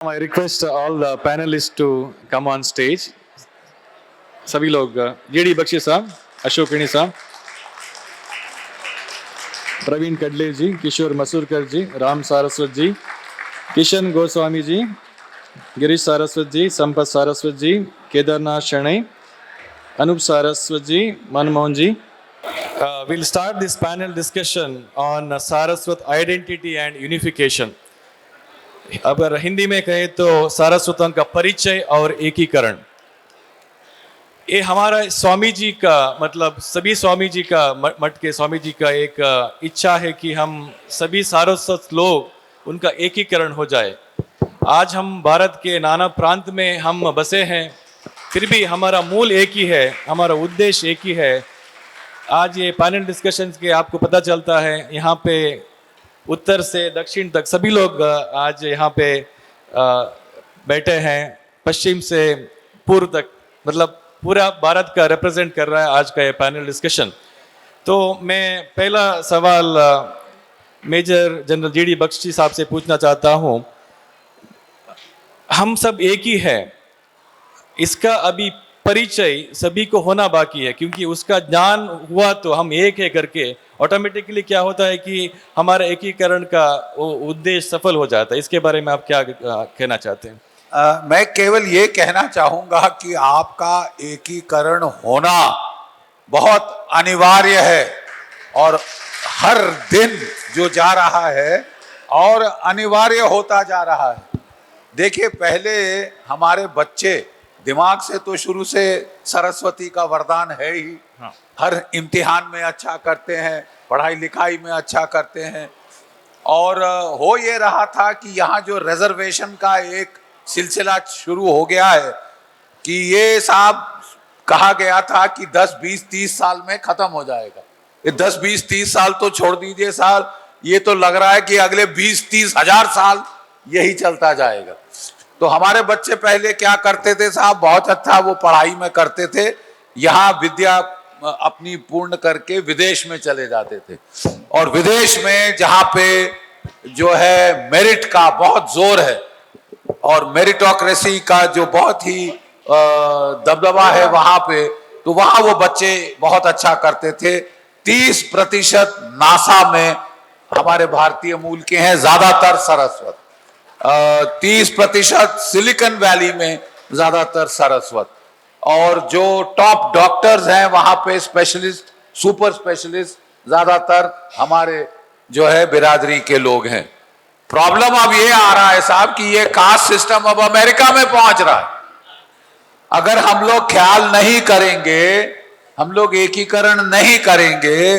I request all the panelists to come on stage. सभी लोग JD Bakshi साहब, अशोक ऋणी साहब, प्रवीण कडले जी, किशोर मसूरकर जी, राम सारस्वत जी, किशन गोस्वामी जी, गिरीश सारस्वत जी, संपत सारस्वत जी, केदारनाथ शणै, अनूप सारस्वत जी, मनमोहन जी. We'll start this panel discussion on Saraswat identity and unification. अगर हिंदी में कहे तो सारस्वतों का परिचय और एकीकरण. ये हमारा स्वामी जी का मतलब सभी स्वामी जी का मठ के स्वामी जी का एक इच्छा है कि हम सभी सारस्वत लोग उनका एकीकरण हो जाए. आज हम भारत के नाना प्रांत में हम बसे हैं, फिर भी हमारा मूल एक ही है, हमारा उद्देश्य एक ही है. आज ये पैनल डिस्कशंस के आपको पता चलता है, यहाँ पे उत्तर से दक्षिण तक सभी लोग आज यहाँ पे बैठे हैं. पश्चिम से पूर्व तक मतलब पूरा भारत का रिप्रेजेंट कर रहा है आज का ये पैनल डिस्कशन. तो मैं पहला सवाल मेजर जनरल जीडी बख्शी साहब से पूछना चाहता हूँ. हम सब एक ही है, इसका अभी परिचय सभी को होना बाकी है, क्योंकि उसका ज्ञान हुआ तो हम एक है करके ऑटोमेटिकली क्या होता है कि हमारा एकीकरण का उद्देश्य सफल हो जाता है. इसके बारे में आप क्या कहना चाहते हैं? मैं केवल ये कहना चाहूँगा कि आपका एकीकरण होना बहुत अनिवार्य है और हर दिन जो जा रहा है और अनिवार्य होता जा रहा है. देखिए, पहले हमारे बच्चे दिमाग से तो शुरू से सरस्वती का वरदान है ही. हाँ. हर इम्तिहान में अच्छा करते हैं, पढ़ाई लिखाई में अच्छा करते हैं. और हो ये रहा था कि यहाँ जो रिजर्वेशन का एक सिलसिला शुरू हो गया है कि ये साहब कहा गया था कि 10, 20, 30 साल में खत्म हो जाएगा. ये 10, 20, 30 साल तो छोड़ दीजिए साहब, ये तो लग रहा है कि अगले 20-30 हजार साल यही चलता जाएगा. तो हमारे बच्चे पहले क्या करते थे साहब, बहुत अच्छा वो पढ़ाई में करते थे, यहाँ विद्या अपनी पूर्ण करके विदेश में चले जाते थे. और विदेश में जहाँ पे जो है मेरिट का बहुत जोर है और मेरिटोक्रेसी का जो बहुत ही दबदबा है वहाँ पे, तो वहाँ वो बच्चे बहुत अच्छा करते थे. 30% नासा में हमारे भारतीय मूल के हैं, ज्यादातर सरस्वत. 30% सिलिकॉन वैली में ज्यादातर सरस्वत. और जो टॉप डॉक्टर्स हैं वहां पे स्पेशलिस्ट, सुपर स्पेशलिस्ट ज्यादातर हमारे जो है बिरादरी के लोग हैं. प्रॉब्लम अब ये आ रहा है साहब कि ये कास्ट सिस्टम अब अमेरिका में पहुंच रहा है. अगर हम लोग ख्याल नहीं करेंगे, हम लोग एकीकरण नहीं करेंगे,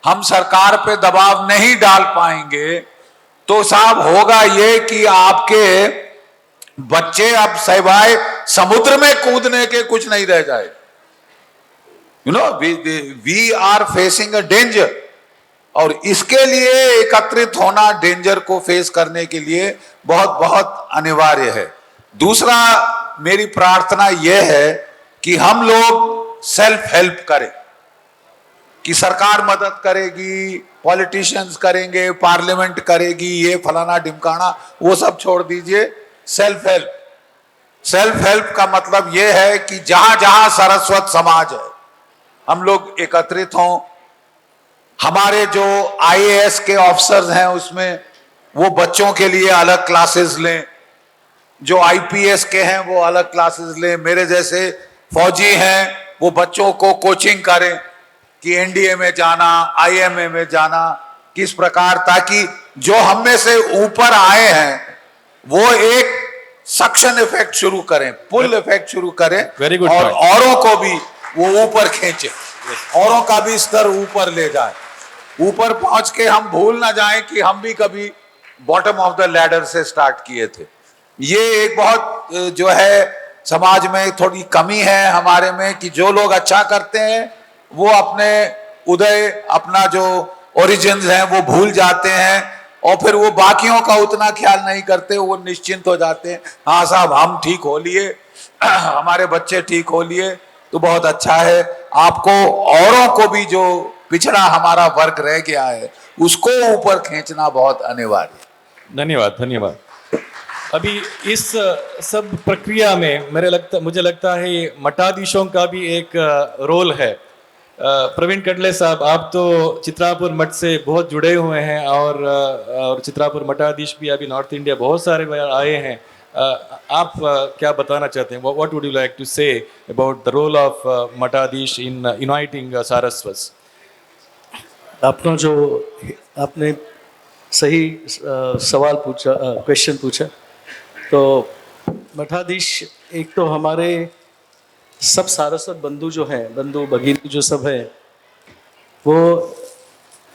हम सरकार पे दबाव नहीं डाल पाएंगे, तो साहब होगा ये कि आपके बच्चे अब सिवाय समुद्र में कूदने के कुछ नहीं रह जाए. You know, we are facing a danger. और इसके लिए एकत्रित होना डेंजर को फेस करने के लिए बहुत बहुत अनिवार्य है. दूसरा, मेरी प्रार्थना यह है कि हम लोग सेल्फ हेल्प करें, कि सरकार मदद करेगी, पॉलिटिशियंस करेंगे, पार्लियामेंट करेगी, ये फलाना ढिमकाना वो सब छोड़ दीजिए. Self help. सेल्फ हेल्प का मतलब ये है कि जहां जहां सरस्वत समाज है हम लोग एकत्रित हों. हमारे जो आईएएस के ऑफिसर्स हैं उसमें वो बच्चों के लिए अलग क्लासेस लें, जो आईपीएस के हैं वो अलग क्लासेस लें, मेरे जैसे फौजी हैं वो बच्चों को कोचिंग करें कि एनडीए में जाना, आईएमए में जाना किस प्रकार, ताकि जो हम में से ऊपर आए हैं वो एक सक्शन इफेक्ट शुरू करें, पुल इफेक्ट शुरू करें और औरों को भी वो ऊपर खींचे, औरों का भी स्तर ऊपर ले जाए. ऊपर पहुंच के हम भूल ना जाएं कि हम भी कभी बॉटम ऑफ द लैडर से स्टार्ट किए थे. ये एक बहुत जो है समाज में थोड़ी कमी है हमारे में कि जो लोग अच्छा करते हैं वो अपने उदय, अपना जो ओरिजिन्स हैं वो भूल जाते हैं और फिर वो बाकियों का उतना ख्याल नहीं करते, वो निश्चिंत हो जाते हैं. हाँ साहब, हम ठीक हो लिए, हमारे बच्चे ठीक हो लिए तो बहुत अच्छा है. आपको औरों को भी जो पिछड़ा हमारा वर्ग रह गया है उसको ऊपर खींचना बहुत अनिवार्य है. धन्यवाद. धन्यवाद. अभी इस सब प्रक्रिया में मुझे लगता है ये मठाधीशों का भी एक रोल है। प्रवीण कडले साहब, आप तो चित्रापुर मठ से बहुत जुड़े हुए हैं और चित्रापुर मठाधीश भी अभी नॉर्थ इंडिया बहुत सारे बार आए हैं। आप क्या बताना चाहते हैं? What would you like to say about the role of mathadhish in uniting Saraswat? आपने सही सवाल पूछा, क्वेश्चन पूछा। तो मठाधीश एक तो हमारे सब सारस्वत बंधु जो हैं, बंधु भगिनी जो सब हैं, वो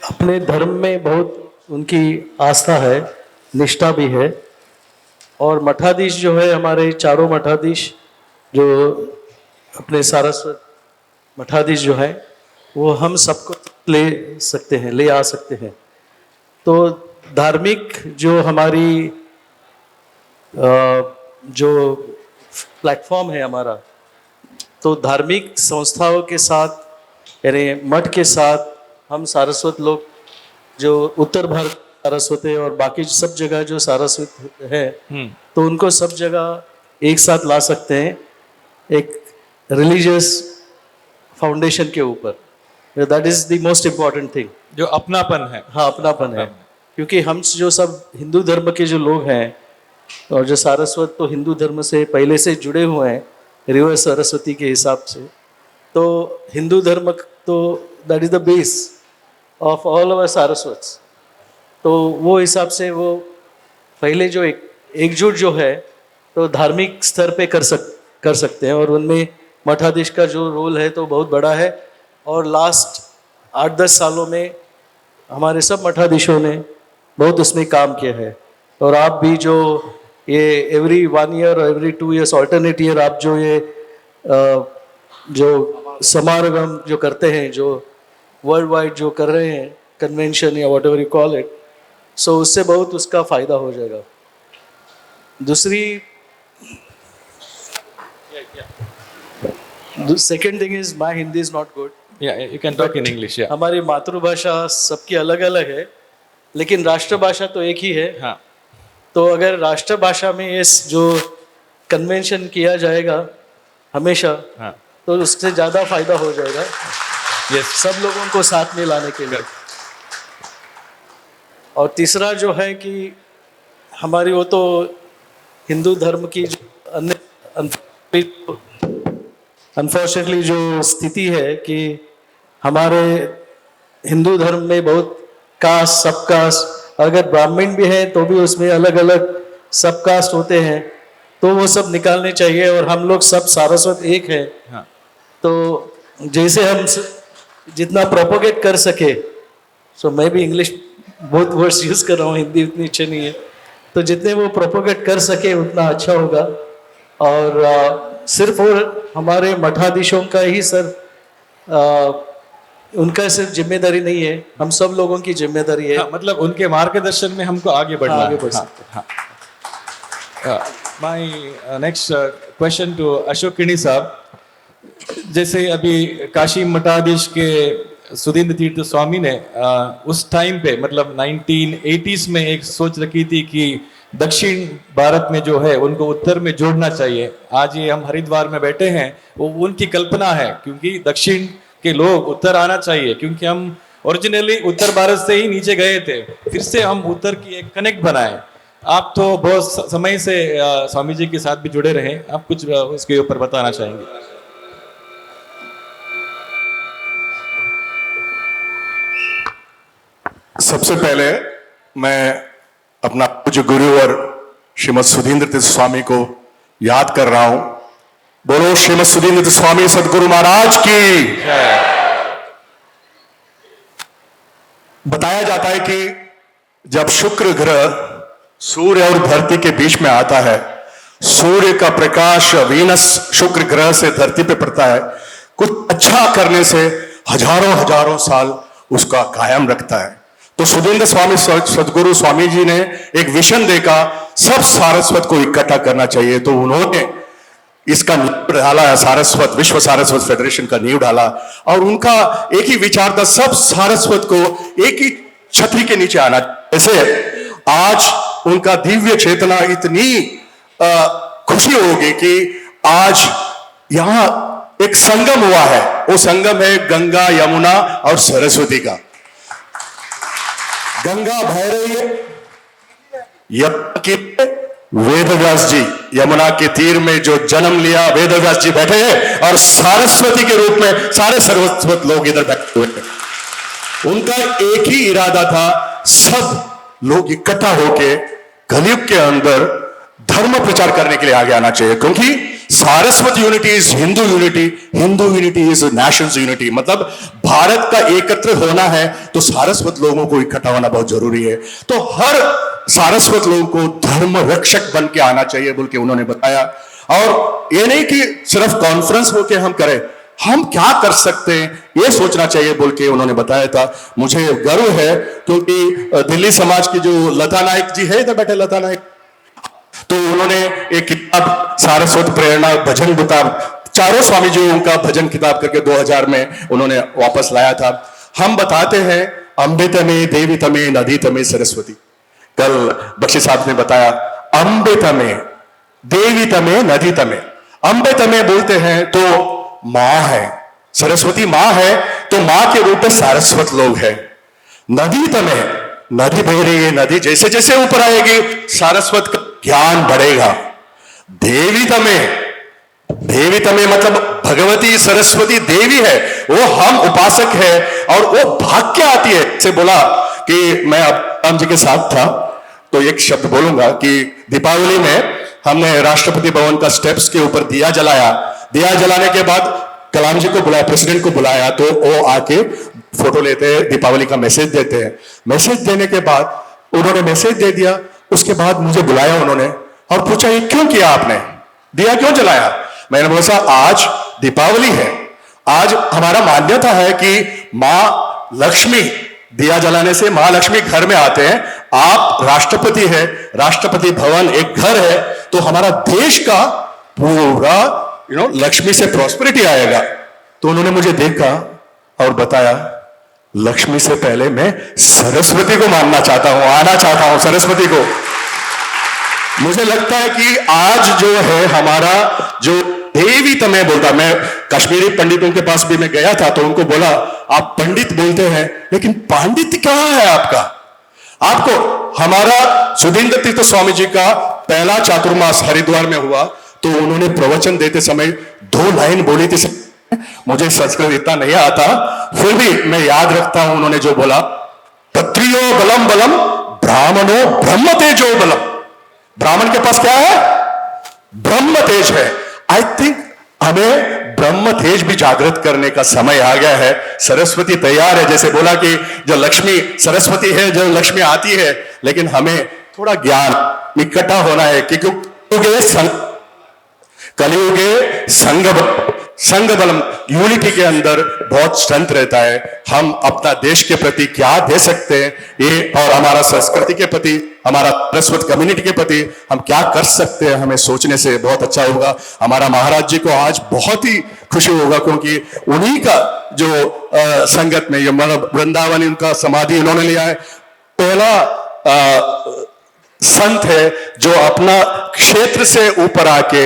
अपने धर्म में बहुत उनकी आस्था है, निष्ठा भी है। और मठाधीश जो है, हमारे चारों मठाधीश जो अपने सारस्वत मठाधीश जो है, वो हम सबको ले सकते हैं, ले आ सकते हैं। तो धार्मिक जो हमारी जो प्लेटफॉर्म है हमारा, तो धार्मिक संस्थाओं के साथ, यानी मठ के साथ, हम सारस्वत लोग जो उत्तर भारत सारस्वत है और बाकी सब जगह जो सारस्वत है, तो उनको सब जगह एक साथ ला सकते हैं एक रिलीजियस फाउंडेशन के ऊपर। That is the most important thing, जो अपनापन है। हाँ, अपनापन है। क्योंकि हम जो सब हिंदू धर्म के जो लोग हैं, और जो सारस्वत तो हिंदू धर्म से पहले से जुड़े हुए हैं, रिवर सरस्वती के हिसाब से, तो हिंदू धर्म तो that is the base of all our Saraswats. तो वो हिसाब से वो पहले जो एकजुट जो है, तो धार्मिक स्तर पे कर सकते हैं, और उनमें मठाधीश का जो रोल है तो बहुत बड़ा है। और लास्ट 8-10 सालों में हमारे सब मठाधीशों ने बहुत उसमें काम किया है। और आप भी जो ये एवरी 1 ईयर और एवरी 2 ईयर्स ऑल्टरनेट ईयर आप जो ये जो समागम जो करते हैं, जो वर्ल्ड वाइड जो कर रहे हैं, कन्वेंशन या what ever you call it, so उससे बहुत उसका फायदा हो जाएगा। दूसरी second thing is my Hindi is not good. You can talk in English. हमारी मातृभाषा सबकी अलग अलग है, लेकिन राष्ट्रभाषा तो एक ही है। हाँ। तो अगर राष्ट्रभाषा में ये जो कन्वेंशन किया जाएगा हमेशा, हाँ, तो उससे ज़्यादा फायदा हो जाएगा। यस, सब लोगों को साथ में लाने के लिए। और तीसरा जो है कि हमारी वो तो हिंदू धर्म की जो अनफॉर्चुनेटली जो स्थिति है कि हमारे हिंदू धर्म में बहुत कास्ट, सब कास्ट, अगर ब्राह्मण भी है तो भी उसमें अलग अलग सब कास्ट होते हैं, तो वो सब निकालने चाहिए। और हम लोग सब सारस्वत एक है। हाँ। तो जैसे हम जितना प्रोपोगेट कर सके, सो मैं भी इंग्लिश बहुत वर्ड्स यूज कर रहा हूँ, हिंदी उतनी अच्छी नहीं है, तो जितने वो प्रोपोगेट कर सके उतना अच्छा होगा। और सिर्फ और हमारे मठाधीशों का ही उनका सिर्फ जिम्मेदारी नहीं है, हम सब लोगों की जिम्मेदारी है। हाँ, मतलब उनके मार्गदर्शन में हमको आगे बढ़ना आगे है। बढ़ हाँ, सकते हैं। हाँ। My next question to Ashok Kini साहब, जैसे अभी काशी मठाधीश के सुधींद्र तीर्थ स्वामी ने उस टाइम पे, मतलब 1980s में एक सोच रखी थी कि दक्षिण भारत में जो है उनको उत्तर में जोड़ना चाहिए। आज ये हम हरिद्वार में बैठे हैं, वो उनकी कल्पना है, क्योंकि दक्षिण के लोग उत्तर आना चाहिए, क्योंकि हम ओरिजिनली उत्तर भारत से ही नीचे गए थे, फिर से हम उत्तर की एक कनेक्ट बनाए। आप तो बहुत समय से स्वामी जी के साथ भी जुड़े रहे, आप कुछ उसके ऊपर बताना चाहेंगे? सबसे पहले मैं अपना पूज्य गुरु और श्रीमद सुधींद्र तीर्थ स्वामी को याद कर रहा हूं। बोलो श्रीमद सुधींद्र तीर्थ स्वामी सदगुरु महाराज की। बताया जाता है कि जब शुक्र ग्रह सूर्य और धरती के बीच में आता है, सूर्य का प्रकाश वीनस शुक्र ग्रह से धरती पे पड़ता है, कुछ अच्छा करने से हजारों हजारों साल उसका कायम रखता है। तो सुधींद्र स्वामी सदगुरु स्वामी जी ने एक विजन देखा, सब सारस्वत को इकट्ठा करना चाहिए, तो उन्होंने इसका नींव डाला, सारस्वत विश्व सारस्वत फेडरेशन का नींव डाला। और उनका एक ही विचार था, सब सारस्वत को एक ही छतरी के नीचे आना। जैसे आज उनका दिव्य चेतना इतनी खुशी होगी कि आज यहां एक संगम हुआ है। वो संगम है गंगा, यमुना और सरस्वती का। गंगा बह रही है, यमुना के वेदव्यास जी, यमुना के तीर में जो जन्म लिया वेदव्यास जी बैठे हैं, और सरस्वती के रूप में सारे सरस्वत लोग इधर बैठे हुए हैं। उनका एक ही इरादा था, सब लोग इकट्ठा होके कलयुग के अंदर धर्म प्रचार करने के लिए आगे आना चाहिए, क्योंकि Saraswat unity is Hindu unity, Hindu unity is Nations unity. मतलब भारत का एकत्र होना है तो सारस्वत लोगों को इकट्ठा होना बहुत जरूरी है। तो हर सारस्वत लोगों को धर्म रक्षक बन के आना चाहिए बोल के उन्होंने बताया। और ये नहीं कि सिर्फ कॉन्फ्रेंस होके हम करें, हम क्या कर सकते हैं ये सोचना चाहिए बोल के उन्होंने बताया था। मुझे गर्व है क्योंकि दिल्ली समाज की जो लता नायक जी है, इधर बैठे लता नायक, तो उन्होंने एक किताब सारस्वत प्रेरणा भजन किताब, चारों स्वामी जी उनका भजन किताब करके 2000 में उन्होंने वापस लाया था। हम बताते हैं अम्बे तमे देवी तमे नदी तमे सरस्वती। कल बख्शी साहब ने बताया अम्बे तमे देवी तमे नदी तमे। अम्बे तमे बोलते हैं तो मां है, सरस्वती मां है, तो मां के रूप में सारस्वत लोग हैं। नदी तमे, नदी बह रही है, नदी जैसे जैसे ऊपर आएगी सारस्वत का ज्ञान बढ़ेगा। देवी तमे, देवी तमे मतलब भगवती सरस्वती देवी है, वो हम उपासक है और वो भाग के आती है। से बोला कि मैं अब राम जी के साथ था तो एक शब्द बोलूंगा कि दीपावली में हमने राष्ट्रपति भवन का स्टेप्स के ऊपर दिया जलाया। दिया जलाने के बाद कलाम जी को बुलाया, प्रेसिडेंट को बुलाया, तो वो आके फोटो लेते हैं, दीपावली का मैसेज देते हैं। मैसेज देने के बाद उन्होंने मैसेज दे दिया, उसके बाद मुझे बुलाया उन्होंने और पूछा ये क्यों किया आपने, दिया क्यों जलाया? मैंने बोला आज दीपावली है, आज हमारा मान्यता है कि मां लक्ष्मी, दिया जलाने से मां लक्ष्मी घर में आते हैं। आप राष्ट्रपति है, राष्ट्रपति भवन एक घर है, तो हमारा देश का पूरा लक्ष्मी से प्रॉस्पेरिटी आएगा। तो उन्होंने मुझे देखा और बताया लक्ष्मी से पहले मैं सरस्वती को मानना चाहता हूं, आना चाहता हूं सरस्वती को। मुझे लगता है कि आज जो है हमारा जो देवी तमे बोलता, मैं कश्मीरी पंडितों के पास भी मैं गया था तो उनको बोला आप पंडित बोलते हैं लेकिन पांडित्य कहां है आपका? आपको हमारा सुधींद्र तीर्थ स्वामी जी का पहला चातुर्मास हरिद्वार में हुआ तो उन्होंने प्रवचन देते समय 2 लाइन बोली थी। मुझे संस्कृत इतना नहीं आता, फिर भी मैं याद रखता हूं उन्होंने जो बोला, क्षत्रियो बलम बलम ब्राह्मणो ब्रह्म तेजो बलम। ब्राह्मण के पास क्या है? ब्रह्म तेज है। आई थिंक हमें ब्रह्म तेज भी जागृत करने का समय आ गया है। सरस्वती तैयार है, जैसे बोला कि जो लक्ष्मी सरस्वती है, जो लक्ष्मी आती है, लेकिन हमें थोड़ा ज्ञान इकट्ठा होना है क्योंकि कलियुगे संग बलम, यूनिटी के अंदर बहुत स्ट्रेंथ रहता है। हम अपना देश के प्रति क्या दे सकते हैं ये, और हमारा संस्कृति के प्रति, हमारा सरस्वत कम्युनिटी के प्रति हम क्या कर सकते हैं, हमें सोचने से बहुत अच्छा होगा। हमारा महाराज जी को आज बहुत ही खुशी होगा क्योंकि उन्हीं का जो संगत में वृंदावन उनका समाधि उन्होंने लिया है। पहला संत है जो अपना क्षेत्र से ऊपर आके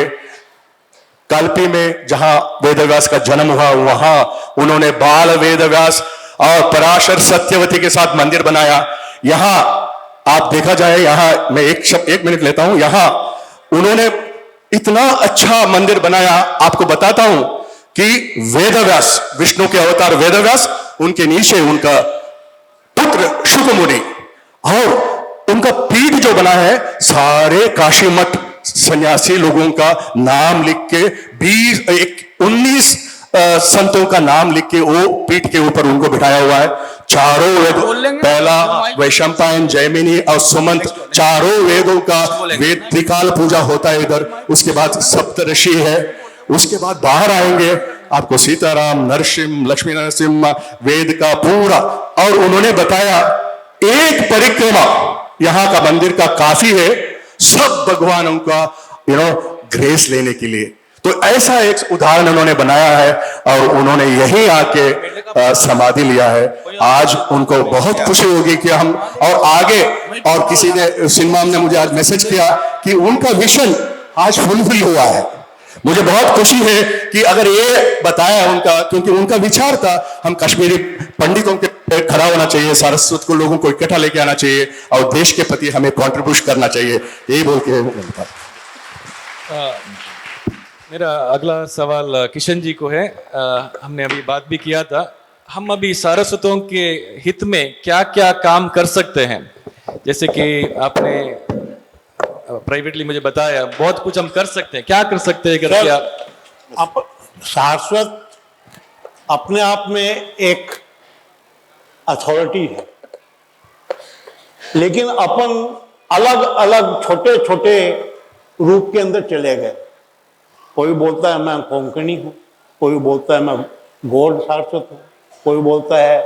कल्पी में जहां वेदव्यास का जन्म हुआ वहां उन्होंने बाल वेदव्यास और पराशर सत्यवती के साथ मंदिर बनाया। यहां आप देखा जाए, यहां मैं एक मिनट लेता हूं, यहां उन्होंने इतना अच्छा मंदिर बनाया। आपको बताता हूं कि वेदव्यास, विष्णु के अवतार वेदव्यास, उनके नीचे उनका पुत्र शुक मुनि और उनका पीठ जो बना है सारे काशी मठ सन्यासी लोगों का नाम लिख के 19 संतों का नाम लिख के वो पीठ के ऊपर उनको बिठाया हुआ है। चारों वेद, पहला वैशंपायन, जैमिनी और सुमंत, चारों वेदों का वेद त्रिकाल पूजा होता है इधर। उसके बाद सप्तऋषि है, उसके बाद बाहर आएंगे आपको सीताराम, नरसिंह, लक्ष्मी नरसिंह, वेद का पूरा। और उन्होंने बताया एक परिक्रमा यहां का मंदिर का काफी है सब भगवानों का ग्रेस लेने के लिए। तो ऐसा एक उदाहरण उन्होंने बनाया है और उन्होंने यही आके समाधि लिया है। आज उनको बहुत खुशी होगी कि हम और आगे, और किसी ने सिनेमा ने मुझे आज मैसेज किया कि उनका विजन आज फुलफिल हुआ है। मुझे बहुत खुशी है कि अगर ये बताया उनका, क्योंकि उनका विचार था हम कश्मीरी पंडितों के खड़ा होना चाहिए, सारस्वत को लोगों को इकट्ठा लेके आना चाहिए और देश के प्रति हमें कॉन्ट्रीब्यूट करना चाहिए, यही बोल के मेरा अगला सवाल किशन जी को है। हमने अभी बात भी किया था, हम अभी सारस्वतों के हित में क्या क्या काम कर सकते हैं? जैसे कि आपने प्राइवेटली मुझे बताया बहुत कुछ हम कर सकते हैं, क्या कर सकते हैं करके आप? सारस्वत अपने आप में एक अथॉरिटी है, लेकिन अपन अलग अलग छोटे छोटे रूप के अंदर चले गए। कोई बोलता है मैं कोंकणी हूँ, कोई बोलता है मैं गौड़ सारस्वत हूँ, कोई बोलता है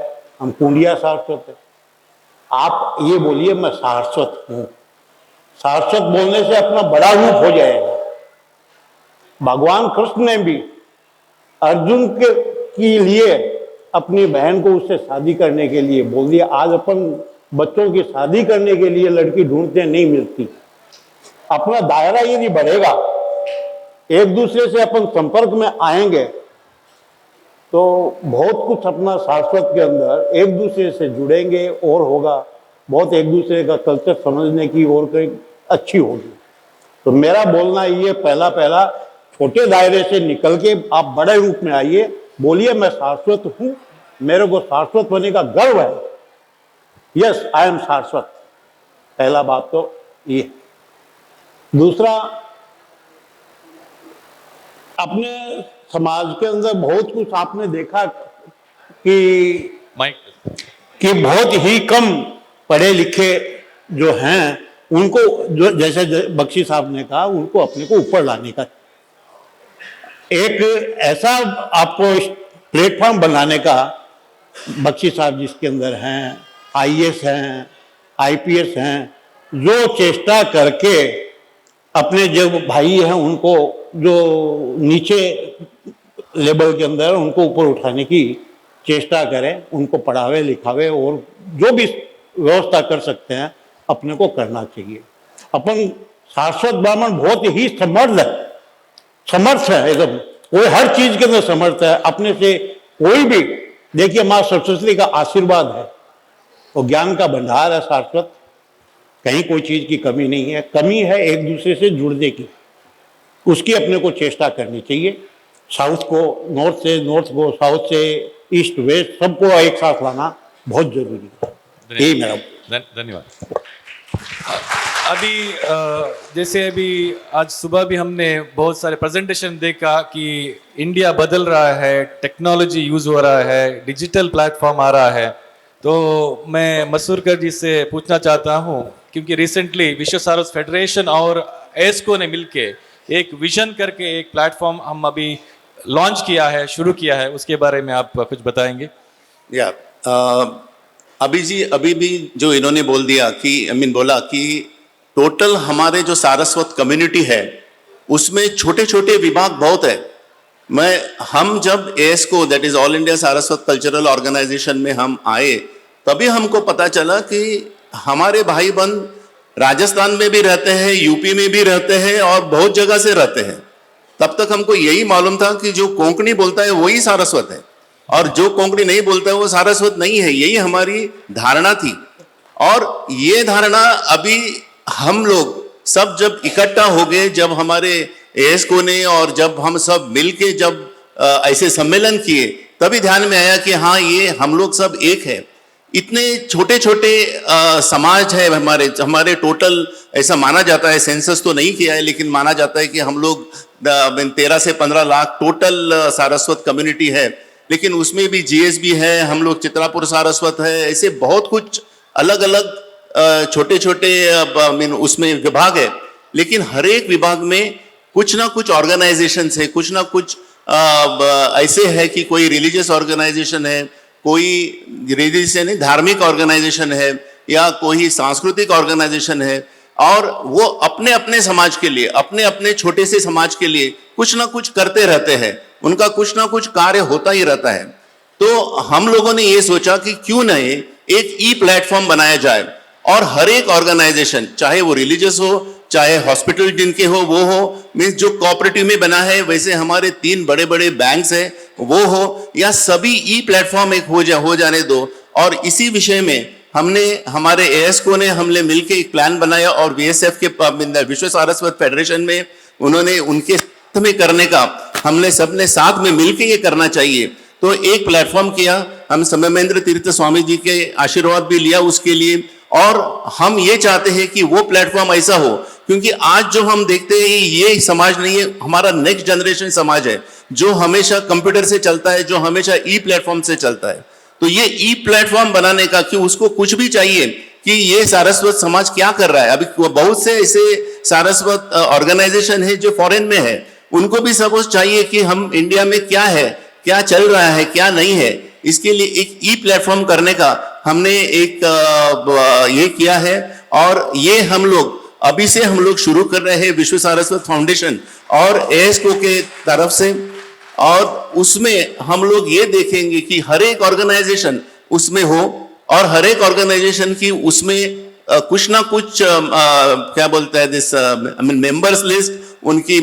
हम कुंडिया सारस्वत है। आप ये बोलिए मैं सारस्वत हूँ। सारस्वत बोलने से अपना बड़ा रूप हो जाएगा। भगवान कृष्ण ने भी अर्जुन के लिए अपनी बहन को उससे शादी करने के लिए बोल दिया। आज अपन बच्चों की शादी करने के लिए लड़की ढूंढते नहीं मिलती। अपना दायरा यदि बढ़ेगा, एक दूसरे से अपन संपर्क में आएंगे तो बहुत कुछ अपना सारस्वत के अंदर एक दूसरे से जुड़ेंगे और होगा। बहुत एक दूसरे का कल्चर समझने की और कहीं अच्छी होगी। तो मेरा बोलना ये पहला छोटे दायरे से निकल के आप बड़े रूप में आइए, बोलिए मैं सारस्वत हूँ, मेरे को सारस्वत होने का गर्व है। Yes I M Saraswat. पहला बात तो ये। दूसरा, अपने समाज के अंदर बहुत कुछ आपने देखा कि बहुत ही कम पढ़े लिखे जो हैं उनको, जो जैसे बख्शी साहब ने कहा, उनको अपने को ऊपर लाने का एक ऐसा आपको प्लेटफॉर्म बनाने का बख्शी साहब जिसके अंदर हैं, आईएएस हैं, आईपीएस हैं, जो चेष्टा करके अपने जो भाई हैं उनको जो नीचे लेवल के अंदर उनको ऊपर उठाने की चेष्टा करें, उनको पढ़ावे लिखावे और जो भी व्यवस्था कर सकते हैं अपने को करना चाहिए। अपन सारस्वत ब्राह्मण बहुत ही समर्थ है एकदम, वो हर चीज के अंदर समर्थ है। अपने से कोई भी, देखिए माँ सरस्वती का आशीर्वाद है, वो ज्ञान का भंडार है सारस्वत, कहीं कोई चीज की कमी नहीं है। कमी है एक दूसरे से जुड़ने की, उसकी अपने को चेष्टा करनी चाहिए। साउथ को नॉर्थ से, नॉर्थ को साउथ से, ईस्ट वेस्ट सबको एक साथ लाना बहुत जरूरी है। यही मेरा धन्यवाद। अभी जैसे अभी आज सुबह भी हमने बहुत सारे प्रेजेंटेशन देखा कि इंडिया बदल रहा है, टेक्नोलॉजी यूज हो रहा है, डिजिटल प्लेटफॉर्म आ रहा है। तो मैं मसूरकर जी से पूछना चाहता हूँ, क्योंकि रिसेंटली विश्व सारस्वत फेडरेशन और एस्को ने मिलके एक विजन करके एक प्लेटफॉर्म हम अभी लॉन्च किया है, शुरू किया है, उसके बारे में आप कुछ बताएंगे? अभी भी जो इन्होंने बोल दिया कि बोला कि टोटल हमारे जो सारस्वत कम्युनिटी है उसमें छोटे छोटे विभाग बहुत है। हम जब एएसको, that is all India Saraswat cultural organisation में हम आए, तभी हमको पता चला कि हमारे भाई बहन राजस्थान में भी रहते हैं, यूपी में भी रहते हैं और बहुत जगह से रहते हैं। तब तक हमको यही मालूम था कि जो कोंकणी बोलता है वही सारस्वत है और जो कोंकणी नहीं बोलता है वो सारस्वत नहीं है। यही हमारी धारणा थी। और ये धारणा अभी हम लोग सब जब इकट्ठा हो गए, जब हमारे एएसको ने और जब हम सब मिलके जब ऐसे सम्मेलन किए, तभी ध्यान में आया कि हाँ, ये हम लोग सब एक है। इतने छोटे छोटे समाज है हमारे टोटल, ऐसा माना जाता है, सेंसस तो नहीं किया है लेकिन माना जाता है कि हम लोग 13 से 15 लाख टोटल सारस्वत कम्युनिटी है। लेकिन उसमें भी जीएसबी है, हम लोग चित्रापुर सारस्वत है, ऐसे बहुत कुछ अलग अलग छोटे छोटे उसमें विभाग है। लेकिन हर एक विभाग में कुछ ना कुछ ऑर्गेनाइजेशन है, कुछ ना कुछ ऐसे है कि कोई रिलीजियस ऑर्गेनाइजेशन है, कोई रिलीजियस नहीं धार्मिक ऑर्गेनाइजेशन है, या कोई सांस्कृतिक ऑर्गेनाइजेशन है, और वो अपने अपने समाज के लिए, अपने अपने छोटे से समाज के लिए कुछ ना कुछ करते रहते हैं, उनका कुछ ना कुछ कार्य होता ही रहता है। तो हम लोगों ने ये सोचा कि क्यों नहीं एक ई प्लेटफॉर्म बनाया जाए और हर एक ऑर्गेनाइजेशन, चाहे वो रिलीजियस हो, चाहे हॉस्पिटल जिनके हो वो हो, मीन्स जो कोऑपरेटिव में बना है, वैसे हमारे 3 बड़े बड़े बैंक्स हैं वो हो, या सभी ई प्लेटफॉर्म एक हो जाने दो। और इसी विषय में हमने, हमारे एएसको ने, हमने मिलकर एक प्लान बनाया और वीएसएफ के विश्व सारस्वत फेडरेशन में उन्होंने उनके साथ में करने का, हमने सबने साथ में मिलकर ये करना चाहिए तो एक प्लेटफॉर्म किया। हम समयमेंद्र तीर्थ स्वामी जी के आशीर्वाद भी लिया उसके लिए, और हम ये चाहते हैं कि वो प्लेटफॉर्म ऐसा हो, क्योंकि आज जो हम देखते हैं ये समाज नहीं है, हमारा नेक्स्ट जनरेशन समाज है जो हमेशा कंप्यूटर से चलता है, जो हमेशा ई प्लेटफॉर्म से चलता है। तो ये ई प्लेटफॉर्म बनाने का, कि उसको कुछ भी चाहिए कि ये सारस्वत समाज क्या कर रहा है। अभी बहुत से ऐसे सारस्वत ऑर्गेनाइजेशन है जो फॉरेन में है, उनको भी सपोज चाहिए कि हम इंडिया में क्या है, क्या चल रहा है, क्या नहीं है। इसके लिए एक ई प्लेटफॉर्म करने का हमने एक ये किया है, और ये हम लोग अभी से हम लोग शुरू कर रहे हैं विश्व सारस्वत फाउंडेशन और एएसको के तरफ से। और उसमें हम लोग ये देखेंगे कि हर एक ऑर्गेनाइजेशन उसमें हो, और हर एक ऑर्गेनाइजेशन की उसमें कुछ ना कुछ क्या बोलते हैं दिस मेंबर्स लिस्ट, उनकी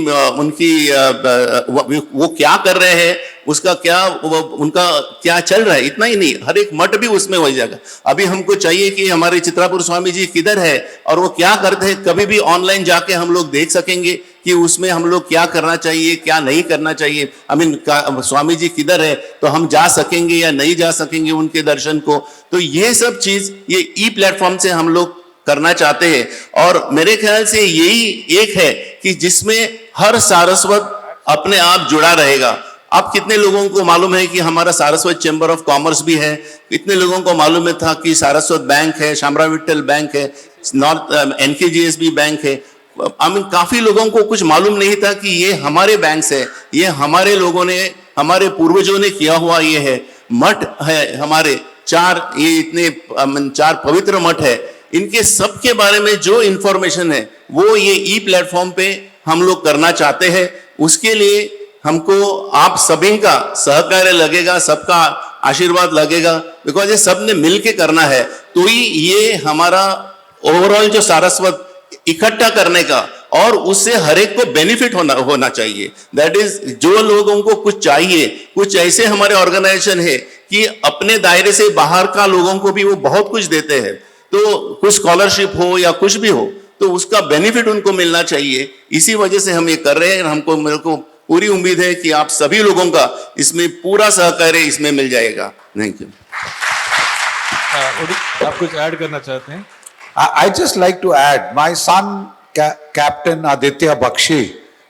वो क्या कर रहे हैं, उसका क्या, उनका क्या चल रहा है। इतना ही नहीं, हर एक मठ भी उसमें हो जाएगा। अभी हमको चाहिए कि हमारे चित्रापुर स्वामी जी किधर है और वो क्या करते हैं, कभी भी ऑनलाइन जाके हम लोग देख सकेंगे कि उसमें हम लोग क्या करना चाहिए, क्या नहीं करना चाहिए। स्वामी जी किधर है तो हम जा सकेंगे या नहीं जा सकेंगे उनके दर्शन को। तो ये सब चीज ये ई प्लेटफॉर्म से हम लोग करना चाहते हैं, और मेरे ख्याल से यही एक है कि जिसमें हर सारस्वत अपने आप जुड़ा रहेगा। आप कितने लोगों को मालूम है कि हमारा सारस्वत चैम्बर ऑफ कॉमर्स भी है, कितने लोगों को मालूम है था कि सारस्वत बैंक है, शामराव विट्ठल बैंक है, नॉर्थ एनकेजीएसबी बैंक है। काफी लोगों को कुछ मालूम नहीं था कि ये हमारे बैंक है, ये हमारे लोगों ने, हमारे पूर्वजों ने किया हुआ ये है। मठ है हमारे 4, ये इतने 4 पवित्र मठ है, इनके सब के बारे में जो इंफॉर्मेशन है वो ये ई प्लेटफॉर्म पे हम लोग करना चाहते हैं। उसके लिए हमको आप सभी का सहकार्य लगेगा, सबका आशीर्वाद लगेगा, बिकॉज ये सब ने मिलके करना है। तो ही ये हमारा ओवरऑल जो सारस्वत इकट्ठा करने का, और उससे हर एक को बेनिफिट होना चाहिए। दैट इज, जो लोगों को कुछ चाहिए, कुछ ऐसे हमारे ऑर्गेनाइजेशन है कि अपने दायरे से बाहर का लोगों को भी वो बहुत कुछ देते हैं, तो कुछ स्कॉलरशिप हो या कुछ भी हो तो उसका बेनिफिट उनको मिलना चाहिए। इसी वजह से हम ये कर रहे हैं। हमको, मेरे को पूरी उम्मीद है कि आप सभी लोगों का इसमें पूरा सहकार्य इसमें मिल जाएगा। Thank you. आप कुछ ऐड करना चाहते हैं? I just like to add, my son, Captain Aditya Bakshi,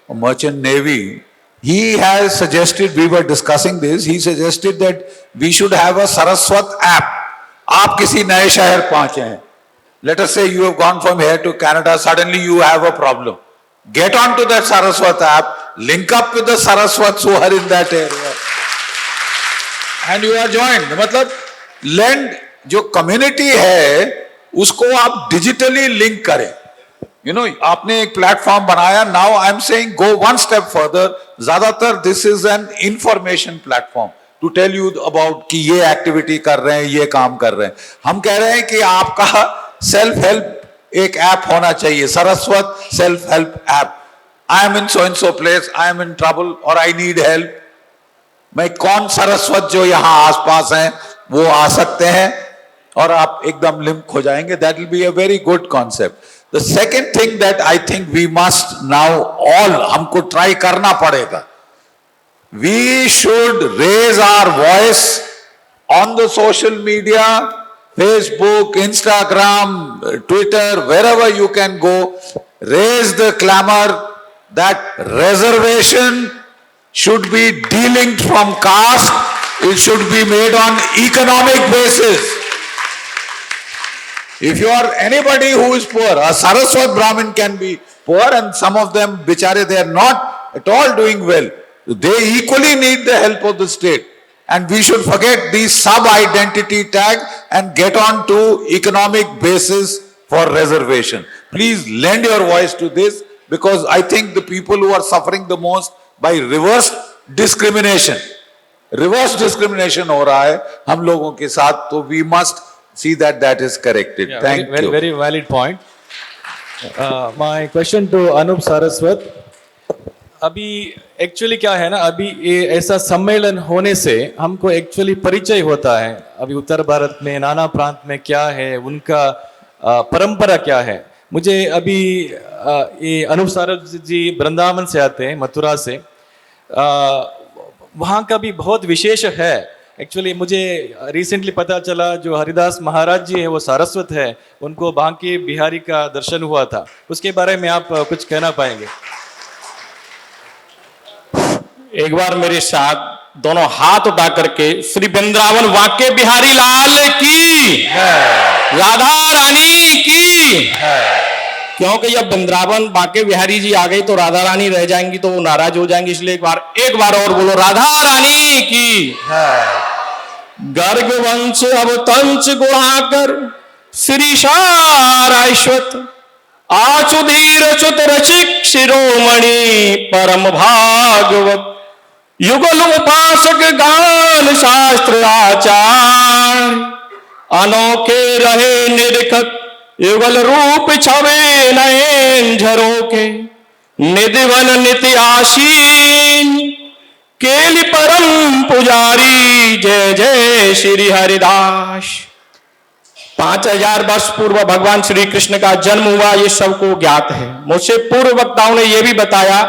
Merchant Navy, he has suggested, we were discussing this, he suggested that we should have a Saraswat app. आप किसी नए शहर पहुंचे हैं, let us say you have gone from here to Canada, suddenly you have a problem. Get on to that Saraswat app, link up with the Saraswats who are in that area, and you are joined. मतलब lend जो community है उसको आप digitally link करें। You know, आपने एक platform बनाया, now I am saying go one step further. ज्यादातर this is an information platform to tell you about कि ये एक्टिविटी कर रहे हैं, ये काम कर रहे हैं। हम कह रहे हैं कि आपका सेल्फ हेल्प एक ऐप होना चाहिए, Saraswat self help app. I am in so and so place, I am in trouble और आई नीड हेल्प। मैं कौन सरस्वत जो यहां आसपास हैं वो आ सकते हैं और आप एकदम लिंक हो जाएंगे। That will be a very good concept. The second thing that I think we must now all, हमको ट्राई करना पड़ेगा, we should raise our voice on the social media, Facebook, Instagram, Twitter, wherever you can go, raise the clamor that reservation should be delinked from caste, it should be made on economic basis. If you are anybody who is poor, a Saraswat Brahmin can be poor, and some of them, bichare, they are not at all doing well. They equally need the help of the state. And we should forget these sub-identity tag and get on to economic basis for reservation. Please lend your voice to this, because I think the people who are suffering the most by reverse discrimination हो रहा है हम लोगों के साथ, तो we must see that that is corrected. Thank very, you. very valid point. My question to Anup Saraswat. अभी actually क्या है ना, अभी ये ऐसा सम्मेलन होने से हमको एक्चुअली परिचय होता है अभी उत्तर भारत में नाना प्रांत में क्या है, उनका परंपरा क्या है। मुझे अभी ये अनूप सारस्वत जी वृंदावन से आते हैं, मथुरा से, वहाँ का भी बहुत विशेष है। एक्चुअली मुझे रिसेंटली पता चला जो हरिदास महाराज जी है वो सारस्वत है, उनको बांके बिहारी का दर्शन हुआ था, उसके बारे में आप कुछ कहना पाएंगे? एक बार मेरे साथ दोनों हाथ उठा करके श्री वृंदावन बांके बिहारी लाल की, राधा रानी की, क्योंकि जब वृंदावन बांके बिहारी जी आ गई तो राधा रानी रह जाएंगी तो वो नाराज हो जाएंगी, इसलिए एक बार और बोलो राधा रानी की। गर्ग वंश अवतंच गुणाकर श्री सारस्वत आचुधीर चुत रसिक शिरोमणि परम भागवत युगल उपासक गान शास्त्र आचार अनोखे रहे निरखत युगल रूप छवे नयन झरोके निधिवन नित्य आसीन केली परम पुजारी जय जय श्री हरिदास। 5000 वर्ष पूर्व भगवान श्री कृष्ण का जन्म हुआ, ये सबको ज्ञात है। मुझसे पूर्व वक्ताओं ने यह भी बताया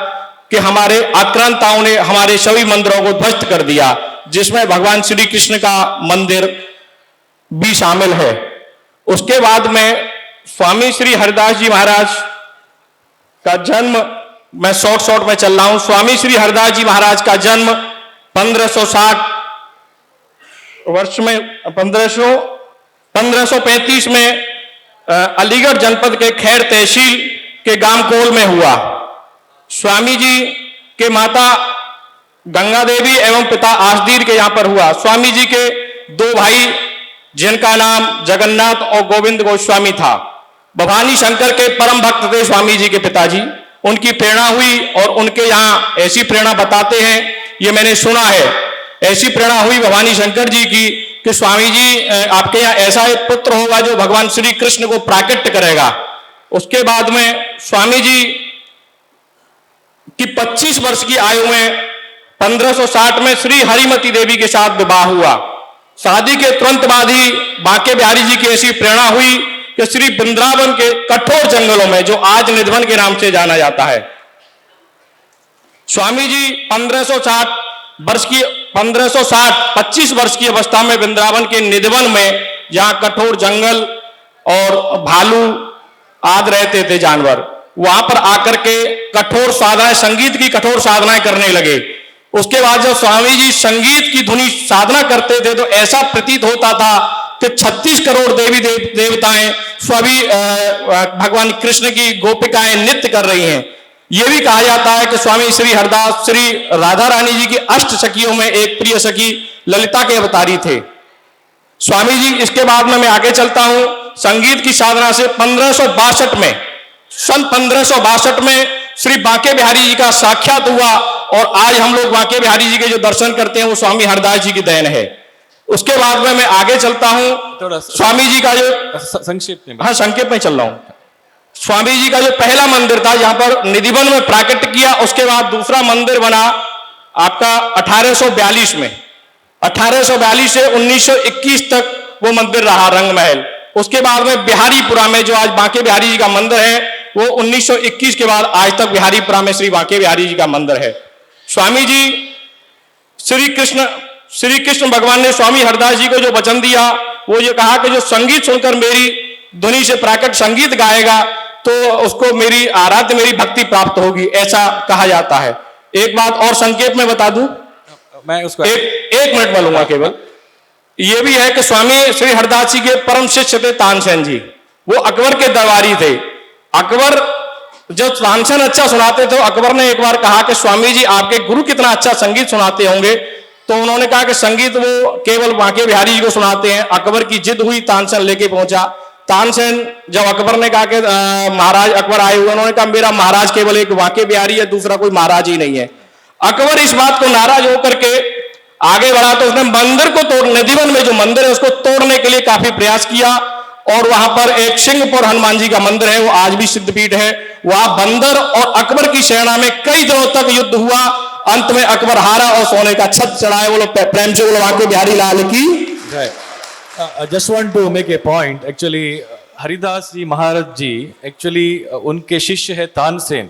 कि हमारे आक्रांताओं ने हमारे सभी मंदिरों को ध्वस्त कर दिया, जिसमें भगवान श्री कृष्ण का मंदिर भी शामिल है। उसके बाद में स्वामी श्री हरिदास जी महाराज का जन्म, मैं शॉर्ट में चल रहा हूं। स्वामी श्री हरिदास जी महाराज का जन्म 1560 वर्ष में 1535 में अलीगढ़ जनपद के खैर तहसील के गामकोल में हुआ। स्वामी जी के माता गंगा देवी एवं पिता आसदीर के यहां पर हुआ। स्वामी जी के 2 भाई जिनका नाम जगन्नाथ और गोविंद गोस्वामी था, भवानी शंकर के परम भक्त थे स्वामी जी के पिताजी। उनकी प्रेरणा हुई और उनके यहाँ ऐसी प्रेरणा बताते हैं, ये मैंने सुना है, ऐसी प्रेरणा हुई भवानी शंकर जी की कि स्वामी जी आपके यहाँ ऐसा एक पुत्र होगा जो भगवान श्री कृष्ण को प्राकट्य करेगा। उसके बाद में स्वामी जी की 25 वर्ष की आयु में 1560 में श्री हरिमती देवी के साथ विवाह हुआ। शादी के तुरंत बाद ही बांके बिहारी जी की ऐसी प्रेरणा हुई कि श्री वृंदावन के कठोर जंगलों में, जो आज निधिवन के नाम से जाना जाता है, स्वामी जी 25 वर्ष की अवस्था में वृंदावन के निधिवन में, जहां कठोर जंगल और भालू आदि रहते थे जानवर, वहां पर आकर के कठोर साधनाएं, संगीत की कठोर साधनाएं करने लगे। उसके बाद जब स्वामी जी संगीत की धुनी साधना करते थे तो ऐसा प्रतीत होता था कि 36 करोड़ देवी देवताएं सभी भगवान कृष्ण की गोपिकाएं नृत्य कर रही हैं। यह भी कहा जाता है कि स्वामी श्री हरदास श्री राधा रानी जी की 8 सखियों में एक प्रिय सखी ललिता के अवतारी थे स्वामी जी। इसके बाद में मैं आगे चलता हूं। संगीत की साधना से 1562 में, सन 1562 में श्री बांके बिहारी जी का साक्षात हुआ और आज हम लोग बांके बिहारी जी के जो दर्शन करते हैं वो स्वामी हरदास जी की देन है। उसके बाद में मैं आगे चलता हूं। स्वामी जी का जो संक्षेप में, हाँ संक्षेप में चल रहा हूं। स्वामी जी का जो पहला मंदिर था जहां पर निधिवन में प्राकट्य किया, उसके बाद दूसरा मंदिर बना आपका 1842 में। 1842 से 1921 तक वो मंदिर रहा, रंग महल। उसके बाद में बिहारीपुरा में जो आज बांके बिहारी जी का मंदिर है वो 1921 के बाद आज तक बिहारीपुरा में श्री बांके बिहारी जी का मंदिर है। स्वामी जी श्री कृष्ण भगवान ने स्वामी हरदास जी को जो वचन दिया वो ये कहा कि जो संगीत सुनकर मेरी ध्वनि से प्राकट संगीत गाएगा तो उसको मेरी आराध्य, मेरी भक्ति प्राप्त होगी, ऐसा कहा जाता है। एक बात और संक्षेप में बता दूं, मैं उसको एक मिनट बोलूंगा केवल। ये भी है कि स्वामी श्री हरदास जी के परम शिष्य थे तानसेन जी, वो अकबर के दरबारी थे। अकबर जब तानसेन अच्छा सुनाते थे, अकबर ने एक बार कहा कि स्वामी जी आपके गुरु कितना अच्छा संगीत सुनाते होंगे, तो उन्होंने कहा कि संगीत वो केवल बांके बिहारी जी को सुनाते हैं। अकबर की जिद हुई, तानसेन लेके पहुंचा। तानसेन जब अकबर ने कहा कि महाराज अकबर आए हुए, उन्होंने कहा मेरा महाराज केवल एक वांके बिहारी है, दूसरा कोई महाराज ही नहीं है। अकबर इस बात को नाराज होकर के आगे बढ़ा तो उसने मंदिर को तोड़, निधिवन में जो मंदिर है उसको तोड़ने के लिए काफी प्रयास किया, और वहां पर एक सिंहपुर हनुमान जी का मंदिर है, वो आज भी सिद्धपीठ है। वहां बंदर और अकबर की सेना में कई दिनों तक युद्ध हुआ, अंत में अकबर हारा और सोने का छत चढ़ाए। वो लोग प्रेम से बोलो वांके बिहारी लाल की। Just want to make a point, actually Haridas ji Maharaj ji actually उनके शिष्य है तानसेन,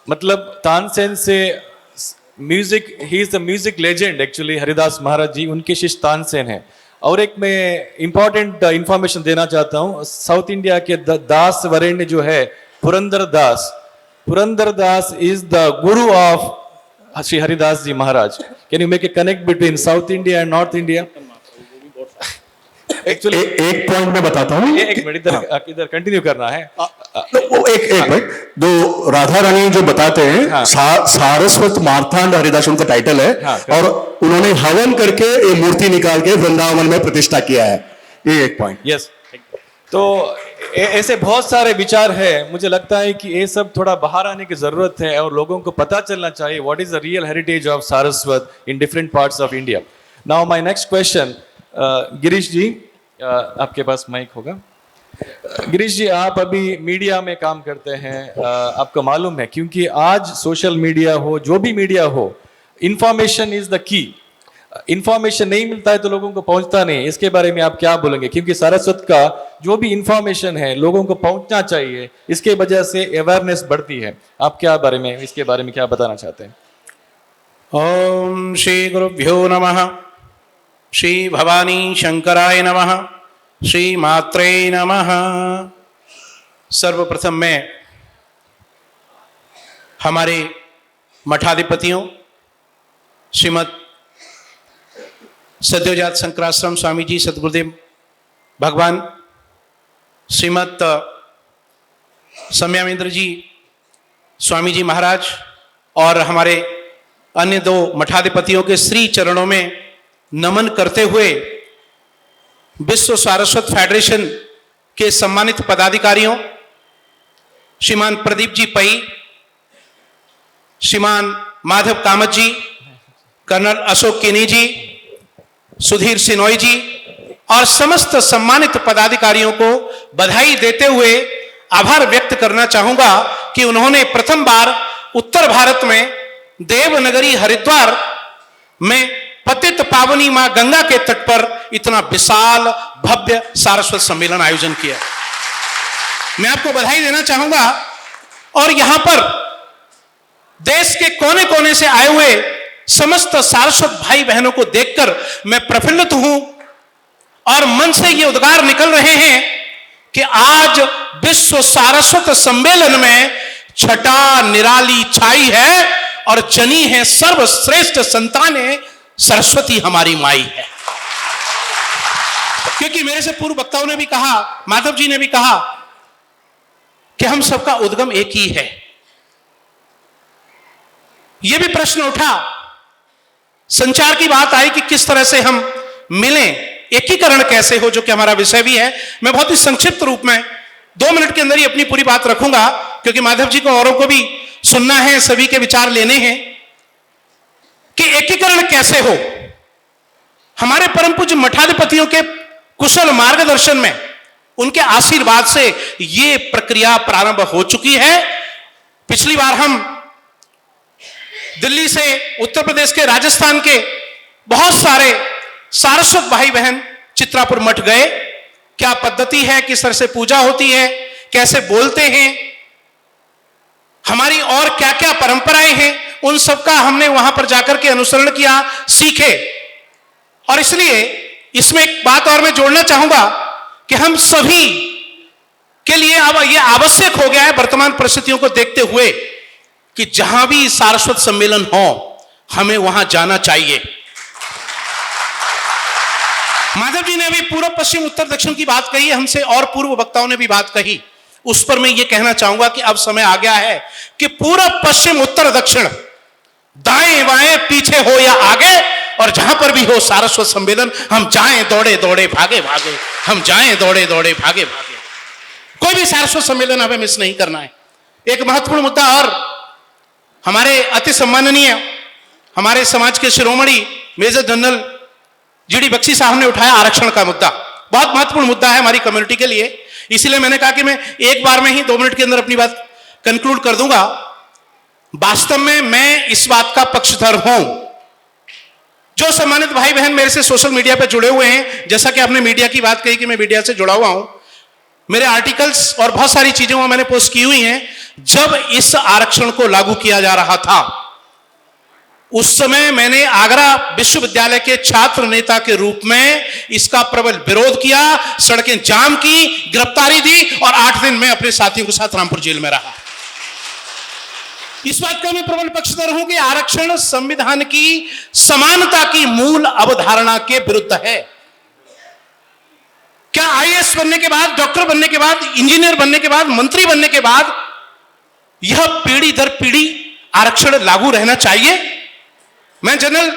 मतलब तानसेन से music, he is the music legend actually. Haridas Maharaj ji उनके शिष्य तानसेन है। और एक मैं इंपॉर्टेंट इंफॉर्मेशन देना चाहता हूँ, साउथ इंडिया के दास वरेण्य जो है Purandar Das is the guru of Shri Haridas ji Maharaj. Can you make a connect between south India and north India? Actually एक पॉइंट मैं बताता हूँ, एक मिनट इधर कंटिन्यू करना है। एक मिनट, जो राधा रानी जो बताते हैं, सारस्वत मार्तांड हरिदास उनका टाइटल है, और उन्होंने हवन करके ये मूर्ति निकाल के वृंदावन में प्रतिष्ठा किया है। ये एक पॉइंट। यस, तो ऐसे बहुत सारे विचार है। मुझे लगता है कि ये सब थोड़ा बाहर आने की जरूरत है और लोगों को पता चलना चाहिए what is the real heritage of Saraswat in different parts of India. Now my next question, Girish ji आपके पास माइक होगा। गिरीश जी, आप अभी मीडिया में काम करते हैं, आपको मालूम है, क्योंकि आज सोशल मीडिया हो, जो भी मीडिया हो, information is the key. Information नहीं मिलता है तो लोगों को पहुंचता नहीं। इसके बारे में आप क्या बोलेंगे? क्योंकि सारस्वत का जो भी इंफॉर्मेशन है लोगों को पहुंचना चाहिए, इसके वजह से अवेयरनेस बढ़ती है। आप क्या बारे में, इसके बारे में क्या बताना चाहते हैं? ओम श्री गुरुभ्यो नमः। श्री भवानी शंकराय नमः। श्री मात्रे नमः। सर्वप्रथम मैं हमारे मठाधिपतियों श्रीमद सद्योजात शंकराश्रम स्वामी जी सद्गुरुदेव भगवान, श्रीमद सम्यामेंद्र जी स्वामी जी महाराज और हमारे अन्य दो मठाधिपतियों के श्री चरणों में नमन करते हुए विश्व सारस्वत फेडरेशन के सम्मानित पदाधिकारियों श्रीमान प्रदीप जी पई, श्रीमान माधव कामत जी, कर्नल अशोक किनी जी, सुधीर सिनोई जी और समस्त सम्मानित पदाधिकारियों को बधाई देते हुए आभार व्यक्त करना चाहूंगा कि उन्होंने प्रथम बार उत्तर भारत में देवनगरी हरिद्वार में पतित पावनी मां गंगा के तट पर इतना विशाल भव्य सारस्वत सम्मेलन आयोजन किया। मैं आपको बधाई देना चाहूंगा और यहां पर देश के कोने कोने से आए हुए समस्त सारस्वत भाई बहनों को देखकर मैं प्रफुल्लित हूं और मन से ये उद्गार निकल रहे हैं कि आज विश्व सारस्वत सम्मेलन में छटा निराली छाई है और जनी है सर्वश्रेष्ठ संताने सरस्वती हमारी माई है। क्योंकि मेरे से पूर्व वक्ताओं ने भी कहा, माधव जी ने भी कहा कि हम सबका उद्गम एक ही है। यह भी प्रश्न उठा, संचार की बात आई कि किस तरह से हम मिलें, एकीकरण कैसे हो, जो कि हमारा विषय भी है। मैं बहुत ही संक्षिप्त रूप में 2 मिनट के अंदर ही अपनी पूरी बात रखूंगा, क्योंकि माधव जी को औरों को भी सुनना है, सभी के विचार लेने हैं कि एकीकरण कैसे हो। हमारे परम पूज्य मठाधिपतियों के कुशल मार्गदर्शन में, उनके आशीर्वाद से यह प्रक्रिया प्रारंभ हो चुकी है। पिछली बार हम दिल्ली से उत्तर प्रदेश के, राजस्थान के बहुत सारे सारस्वत भाई बहन चित्रापुर मठ गए। क्या पद्धति है, किस तरह से पूजा होती है, कैसे बोलते हैं, हमारी और क्या क्या परंपराएं हैं, उन सब का हमने वहां पर जाकर के अनुसरण किया, सीखे। और इसलिए इसमें एक बात और मैं जोड़ना चाहूंगा कि हम सभी के लिए अब यह आवश्यक हो गया है वर्तमान परिस्थितियों को देखते हुए कि जहां भी सारस्वत सम्मेलन हो हमें वहां जाना चाहिए। माधव जी ने अभी पूर्व पश्चिम उत्तर दक्षिण की बात कही, हमसे और पूर्व वक्ताओं ने भी बात कही। उस पर मैं ये कहना चाहूंगा कि अब समय आ गया है कि पूर्व पश्चिम उत्तर दक्षिण, दाएं बाएं पीछे हो या आगे, और जहां पर भी हो सारस्वत सम्मेलन, हम जाएं दौड़े दौड़े भागे भागे, हम जाएं दौड़े दौड़े भागे भागे। कोई भी सारस्वत सम्मेलन हमें मिस नहीं करना है। एक महत्वपूर्ण मुद्दा और हमारे अति सम्माननीय हमारे समाज के शिरोमणि मेजर जनरल जीडी बख्शी साहब ने उठाया आरक्षण का मुद्दा। बहुत महत्वपूर्ण मुद्दा है हमारी कम्युनिटी के लिए, इसलिए मैंने कहा कि मैं एक बार में ही 2 मिनट के अंदर अपनी बात कंक्लूड कर दूंगा। वास्तव में मैं इस बात का पक्षधर हूं, जो सम्मानित भाई बहन मेरे से सोशल मीडिया पर जुड़े हुए हैं, जैसा कि आपने मीडिया की बात कही कि मैं मीडिया से जुड़ा हुआ हूं, मेरे आर्टिकल्स और बहुत सारी चीजें वो मैंने पोस्ट की हुई हैं। जब इस आरक्षण को लागू किया जा रहा था उस समय मैंने आगरा विश्वविद्यालय के छात्र नेता के रूप में इसका प्रबल विरोध किया, सड़कें जाम की, गिरफ्तारी दी और 8 दिन में अपने साथियों के साथ रामपुर जेल में रहा। इस बात का मैं प्रबल पक्षधर हूं कि आरक्षण संविधान की समानता की मूल अवधारणा के विरुद्ध है। क्या आईएएस बनने के बाद, डॉक्टर बनने के बाद, इंजीनियर बनने के बाद, मंत्री बनने के बाद यह पीढ़ी दर पीढ़ी आरक्षण लागू रहना चाहिए? मैं जनरल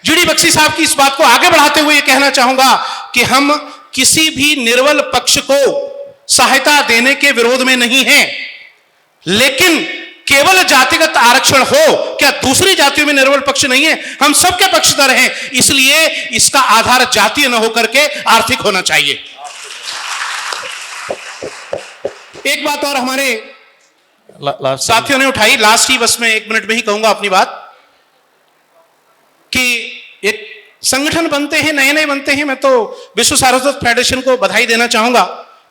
जीडी बख्शी साहब की इस बात को आगे बढ़ाते हुए यह कहना चाहूंगा कि हम किसी भी निर्बल पक्ष को सहायता देने के विरोध में नहीं हैं, लेकिन केवल जातिगत आरक्षण हो, क्या दूसरी जातियों में निर्बल पक्ष नहीं है? हम सबके पक्षधर हैं, इसलिए इसका आधार जातीय न होकर के आर्थिक होना चाहिए। एक बात और हमारे साथियों ने उठाई, लास्ट ही बस मैं 1 मिनट में ही कहूंगा अपनी बात, कि एक संगठन बनते हैं, नए नए बनते हैं। मैं तो विश्व सारस्वत फेडरेशन को बधाई देना चाहूंगा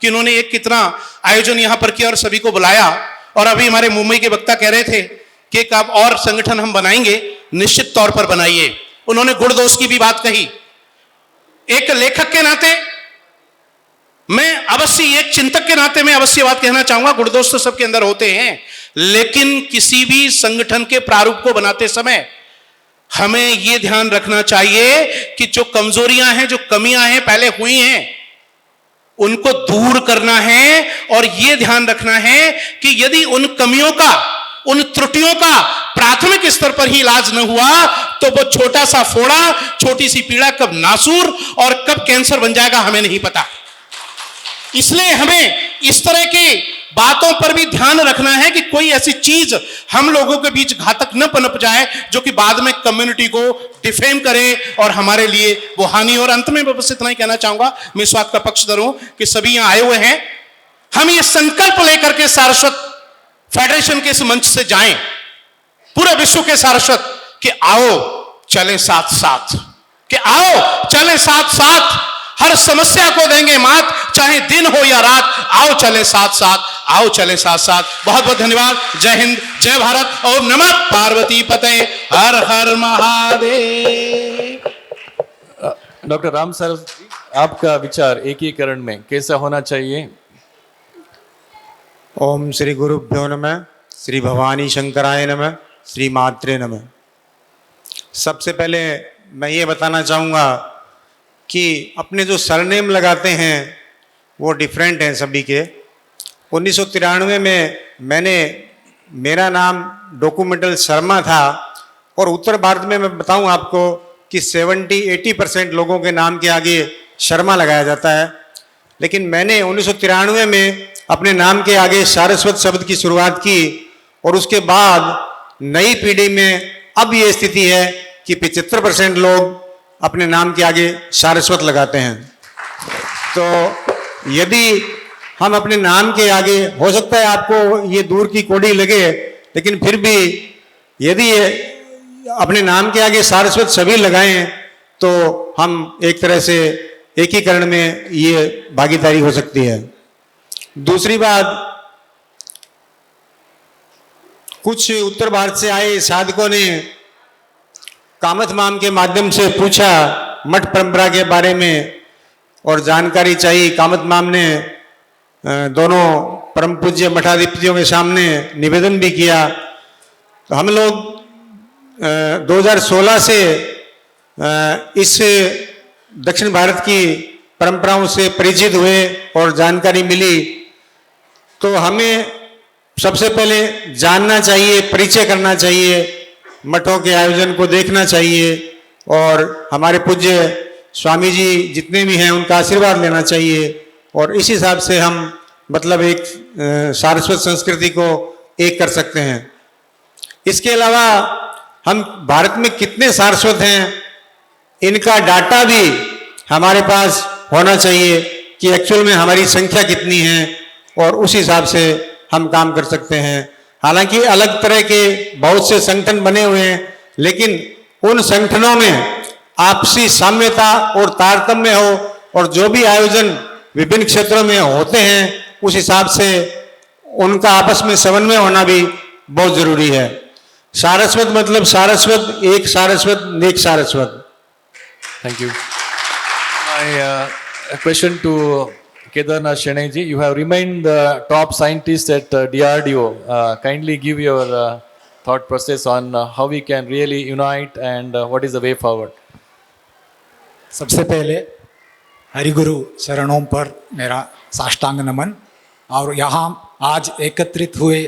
कि उन्होंने एक कितना आयोजन यहां पर किया और सभी को बुलाया। और अभी हमारे मुंबई के वक्ता कह रहे थे कि एक अब और संगठन हम बनाएंगे, निश्चित तौर पर बनाइए। उन्होंने गुण दोष की भी बात कही। एक लेखक के नाते मैं अवश्य, एक चिंतक के नाते मैं अवश्य बात कहना चाहूंगा, गुण दोष तो सबके अंदर होते हैं, लेकिन किसी भी संगठन के प्रारूप को बनाते समय हमें यह ध्यान रखना चाहिए कि जो कमजोरियां हैं, जो कमियां हैं पहले हुई हैं, उनको दूर करना है। और यह ध्यान रखना है कि यदि उन कमियों का, उन त्रुटियों का प्राथमिक स्तर पर ही इलाज न हुआ तो वो छोटा सा फोड़ा, छोटी सी पीड़ा कब नासूर और कब कैंसर बन जाएगा हमें नहीं पता। इसलिए हमें इस तरह की बातों पर भी ध्यान रखना है कि कोई ऐसी चीज हम लोगों के बीच घातक न पनप जाए जो कि बाद में कम्युनिटी को डिफेम करे और हमारे लिए वो हानि। और अंत में मैं बस इतना ही कहना चाहूंगा, मैं इस बात का पक्षधर हूं कि सभी यहां आए हुए हैं, हम ये संकल्प लेकर के सारस्वत फेडरेशन के इस मंच से जाएं, पूरे विश्व के सारस्वत, कि आओ चलें साथ साथ, कि आओ चलें साथ साथ, हर समस्या को देंगे मात, चाहे दिन हो या रात, आओ चले साथ साथ, आओ चले साथ साथ। बहुत बहुत धन्यवाद। जय हिंद, जय भारत। ओम नमः पार्वती पते, हर हर महादेव। डॉक्टर राम सारस्वत जी, आपका विचार एकीकरण में कैसा होना चाहिए? ओम श्री गुरुभ्यो नमः, श्री भवानी शंकराय नमः, श्री मात्रे नमः। सबसे पहले मैं ये बताना चाहूँगा कि अपने जो सरनेम लगाते हैं वो डिफरेंट हैं सभी के। 1993 में मेरा नाम डॉक्यूमेंटल शर्मा था, और उत्तर भारत में मैं बताऊं आपको कि 70-80% लोगों के नाम के आगे शर्मा लगाया जाता है, लेकिन मैंने 1993 में अपने नाम के आगे सारस्वत शब्द की शुरुआत की, और उसके बाद नई पीढ़ी में अब ये स्थिति है कि 75% लोग अपने नाम के आगे सारस्वत लगाते हैं। तो यदि हम अपने नाम के आगे, हो सकता है आपको ये दूर की कोड़ी लगे, लेकिन फिर भी यदि अपने नाम के आगे सारस्वत सभी लगाएं तो हम एक तरह से एकीकरण में ये भागीदारी हो सकती है। दूसरी बात, कुछ उत्तर भारत से आए साधकों ने कामत माम के माध्यम से पूछा मठ परंपरा के बारे में और जानकारी चाहिए। कामत माम ने दोनों परम पूज्य मठाधिपतियों के सामने निवेदन भी किया। तो हम लोग 2016 से इस दक्षिण भारत की परंपराओं से परिचित हुए और जानकारी मिली। तो हमें सबसे पहले जानना चाहिए, परिचय करना चाहिए, मठों के आयोजन को देखना चाहिए, और हमारे पूज्य स्वामी जी जितने भी हैं उनका आशीर्वाद लेना चाहिए, और इस हिसाब से हम मतलब एक सारस्वत संस्कृति को एक कर सकते हैं। इसके अलावा हम भारत में कितने सारस्वत हैं, इनका डाटा भी हमारे पास होना चाहिए कि एक्चुअल में हमारी संख्या कितनी है, और उस हिसाब से हम काम कर सकते हैं। हालांकि अलग तरह के बहुत से संगठन बने हुए हैं, लेकिन उन संगठनों में आपसी साम्यता और तारतम्य हो, और जो भी आयोजन विभिन्न क्षेत्रों में होते हैं उस हिसाब से उनका आपस में समन्वय होना भी बहुत जरूरी है। सारस्वत मतलब सारस्वत, एक सारस्वत नेक Saraswat. Thank you. My question to Kedarnath Shenai ji, you have remained the top scientist at DRDO. Kindly give your thought process on how we can really unite and what is the way forward. सबसे पहले हरिगुरु चरणों पर मेरा साष्टांग नमन। और यहाँ आज एकत्रित हुए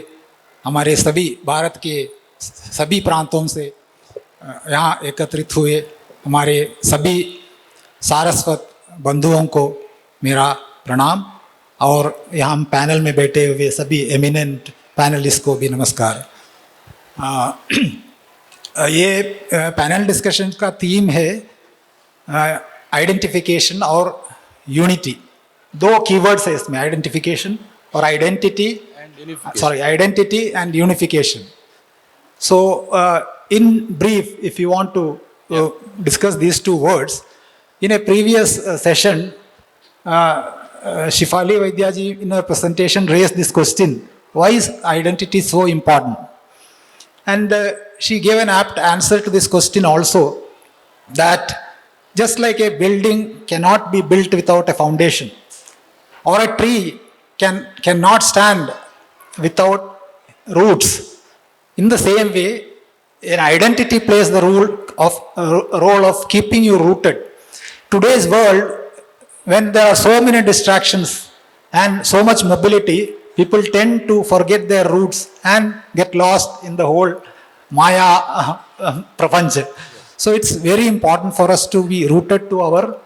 हमारे सभी भारत के सभी प्रांतों से यहाँ एकत्रित हुए हमारे सभी सारस्वत बंधुओं को मेरा प्रणाम, और यहाँ पैनल में बैठे हुए सभी एमिनेंट पैनलिस्ट को भी नमस्कार। ये पैनल डिस्कशन का थीम है आइडेंटिफिकेशन और यूनिटी। दो कीवर्ड्स है इसमें, आइडेंटिफिकेशन और identity, identity and unification. So in brief, if you want to discuss these two words, in a previous session Shifali Vaidya ji in her presentation raised this question, why is identity so important? And she gave an apt answer to this question also, that just like a building cannot be built without a foundation, or a tree cannot stand without roots, in the same way an identity plays the role of keeping you rooted. Today's world, when there are so many distractions and so much mobility, people tend to forget their roots and get lost in the whole Maya prapancha. So it's very important for us to be rooted to our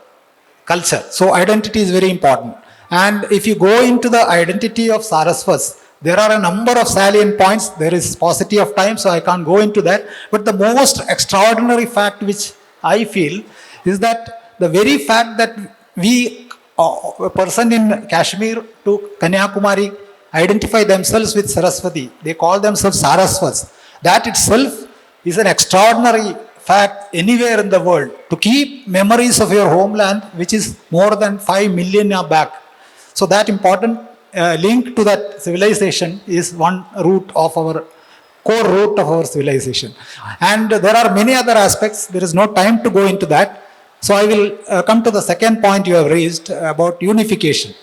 culture. So identity is very important. And if you go into the identity of Saraswats, there are a number of salient points. There is paucity of time, so I can't go into that. But the most extraordinary fact which I feel is that the very fact that we, a person in Kashmir to Kanyakumari, identify themselves with Saraswati, they call themselves Saraswats. That itself is an extraordinary fact anywhere in the world. To keep memories of your homeland, which is more than 5 million years back. So that important link to that civilization is one root of our core root of our civilization. And there are many other aspects. There is no time to go into that. So I will come to the second point you have raised about unification.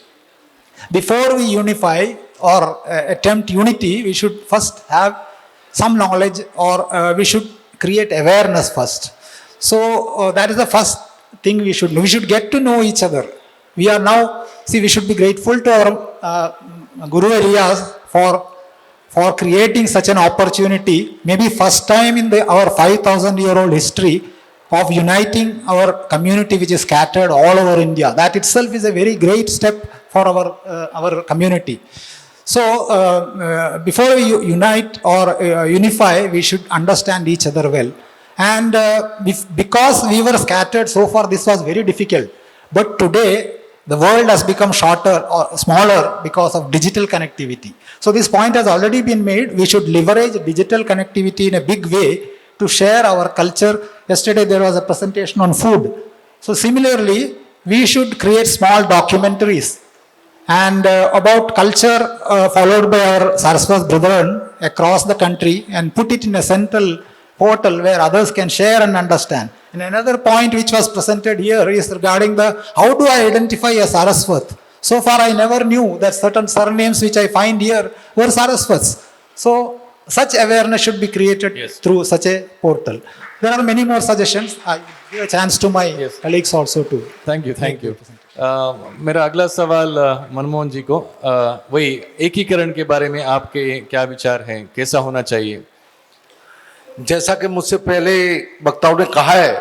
Before we unify or attempt unity, we should first have some knowledge, or we should create awareness first. So that is the first thing we should know. We should get to know each other. We are now, see, we should be grateful to our Guru Areas for creating such an opportunity, maybe first time in our 5,000-year-old history of uniting our community which is scattered all over India. That itself is a very great step for our community. So before we unite or unify, we should understand each other well. And because we were scattered so far, this was very difficult. But today, the world has become shorter or smaller because of digital connectivity. So this point has already been made. We should leverage digital connectivity in a big way to share our culture. Yesterday there was a presentation on food. So similarly, we should create small documentaries and about culture followed by our Saraswat brethren across the country, and put it in a central portal where others can share and understand. And another point which was presented here is regarding how do I identify a Saraswat? So far I never knew that certain surnames which I find here were Saraswats. So such awareness should be created through such a portal. There are many more suggestions. I give a chance to my colleagues also too. Thank you. मेरा अगला सवाल मनमोहन जी को, वही एकीकरण के बारे में आपके क्या विचार हैं, कैसा होना चाहिए? जैसा कि मुझसे पहले वक्ताओं ने कहा है,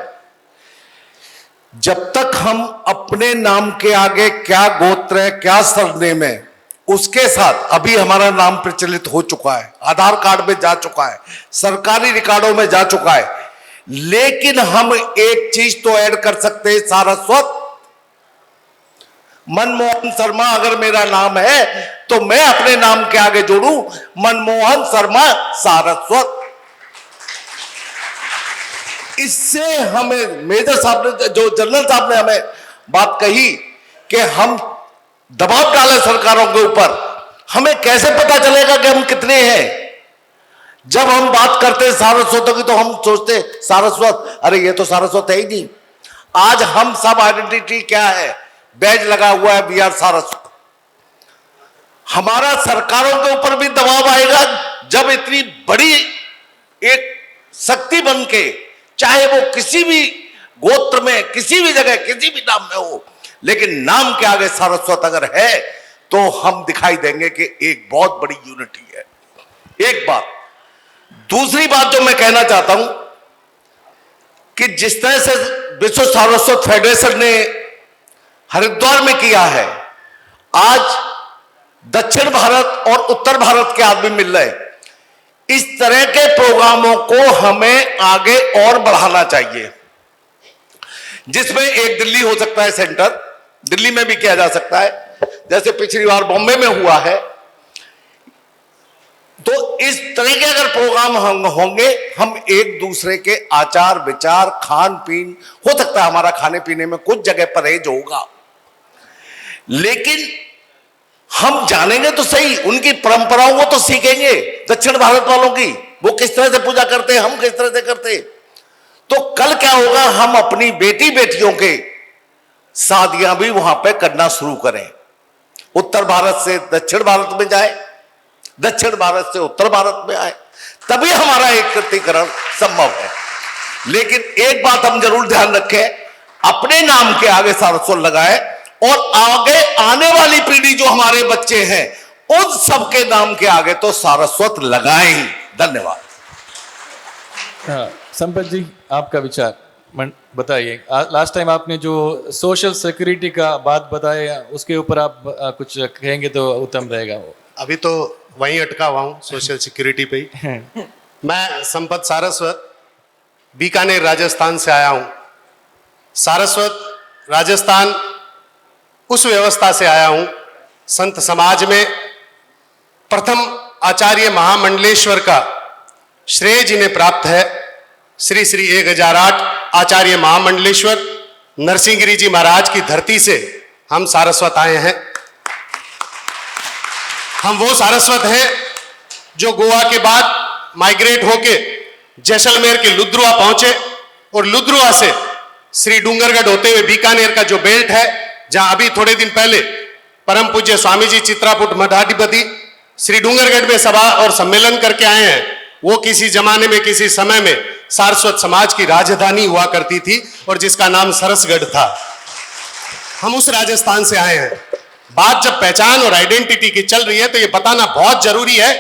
जब तक हम अपने नाम के आगे क्या गोत्र है, क्या सरनेम है, उसके साथ अभी हमारा नाम प्रचलित हो चुका है, आधार कार्ड में जा चुका है, सरकारी रिकॉर्डों में जा चुका है, लेकिन हम एक चीज तो ऐड कर सकते हैं, सारस्वत। मनमोहन शर्मा अगर मेरा नाम है तो मैं अपने नाम के आगे जोड़ूं मनमोहन शर्मा सारस्वत। इससे हमें मेजर साहब ने, जो जनरल साहब ने हमें बात कही कि हम दबाव डालें सरकारों के ऊपर, हमें कैसे पता चलेगा कि हम कितने हैं? जब हम बात करते हैं सारस्वतों की तो हम सोचते सारस्वत, अरे ये तो सारस्वत है ही नहीं। आज हम सब आइडेंटिटी क्या है, बैज लगा हुआ है वी आर सारस्वत। हमारा सरकारों के ऊपर भी दबाव आएगा जब इतनी बड़ी एक शक्ति बन के, चाहे वो किसी भी गोत्र में, किसी भी जगह, किसी भी नाम में हो, लेकिन नाम के आगे सारस्वत अगर है तो हम दिखाई देंगे कि एक बहुत बड़ी यूनिटी है। एक बात। दूसरी बात जो मैं कहना चाहता हूं कि जिस तरह से विश्व सारस्वत फेडरेशन ने हरिद्वार में किया है, आज दक्षिण भारत और उत्तर भारत के आदमी मिल रहे हैं। इस तरह के प्रोग्रामों को हमें आगे और बढ़ाना चाहिए, जिसमें एक दिल्ली हो सकता है सेंटर, दिल्ली में भी किया जा सकता है, जैसे पिछली बार बॉम्बे में हुआ है। तो इस तरह के अगर प्रोग्राम होंगे, हम एक दूसरे के आचार विचार, खान पीन, हो सकता है हमारा खाने पीने में कुछ जगह परहेज होगा, लेकिन हम जानेंगे तो सही, उनकी परंपराओं को तो सीखेंगे। दक्षिण भारत वालों की, वो किस तरह से पूजा करते हैं, हम किस तरह से करते हैं। तो कल क्या होगा, हम अपनी बेटी बेटियों के शादियां भी वहां पे करना शुरू करें। उत्तर भारत से दक्षिण भारत में जाए, दक्षिण भारत से उत्तर भारत में आए, तभी हमारा एकत्रीकरण संभव है। लेकिन एक बात हम जरूर ध्यान रखें, अपने नाम के आगे सारस्वत लगाए और आगे आने वाली पीढ़ी जो हमारे बच्चे हैं उन सबके नाम के आगे तो सारस्वत लगाएं। धन्यवाद। हाँ, संपत जी आपका विचार बताइए। लास्ट टाइम आपने जो सोशल सिक्योरिटी का बात बताया, उसके ऊपर आप कुछ कहेंगे तो उत्तम रहेगा। वो अभी तो वहीं अटका हुआ हूँ सोशल सिक्योरिटी पे ही। मैं संपत सारस्वत बीकानेर राजस्थान से आया हूँ। सारस्वत राजस्थान उस व्यवस्था से आया हूँ, संत समाज में प्रथम आचार्य महामंडलेश्वर का श्रेय जिन्हें प्राप्त है, श्री श्री 1008 आचार्य महामंडलेश्वर नरसिंहगिरी जी महाराज की धरती से हम सारस्वत आए हैं। हम वो सारस्वत हैं जो गोवा के बाद माइग्रेट होके जैसलमेर के लुद्रुआ पहुंचे और लुद्रुआ से श्री डूंगरगढ़ होते हुए बीकानेर का जो बेल्ट है, जहां अभी थोड़े दिन पहले परम पूज्य स्वामी जी चित्रापुट मठाधिपति श्री डूंगरगढ़ में सभा और सम्मेलन करके आए हैं, वो किसी जमाने में, किसी समय में सारस्वत समाज की राजधानी हुआ करती थी और जिसका नाम सरसगढ़ था। हम उस राजस्थान से आए हैं। बात जब पहचान और आइडेंटिटी की चल रही है तो ये बताना बहुत जरूरी है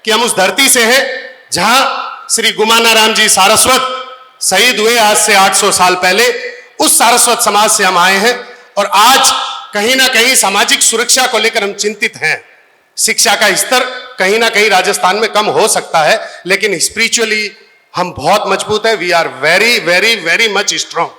कि हम उस धरती से हैं जहां श्री गुमानाराम जी सारस्वत शहीद हुए आज से 800 साल पहले। उस सारस्वत समाज से हम आए हैं और आज कहीं ना कहीं सामाजिक सुरक्षा को लेकर हम चिंतित हैं। शिक्षा का स्तर कहीं ना कहीं राजस्थान में कम हो सकता है, लेकिन स्पिरिचुअली हम बहुत मजबूत है। We are very very very much strong.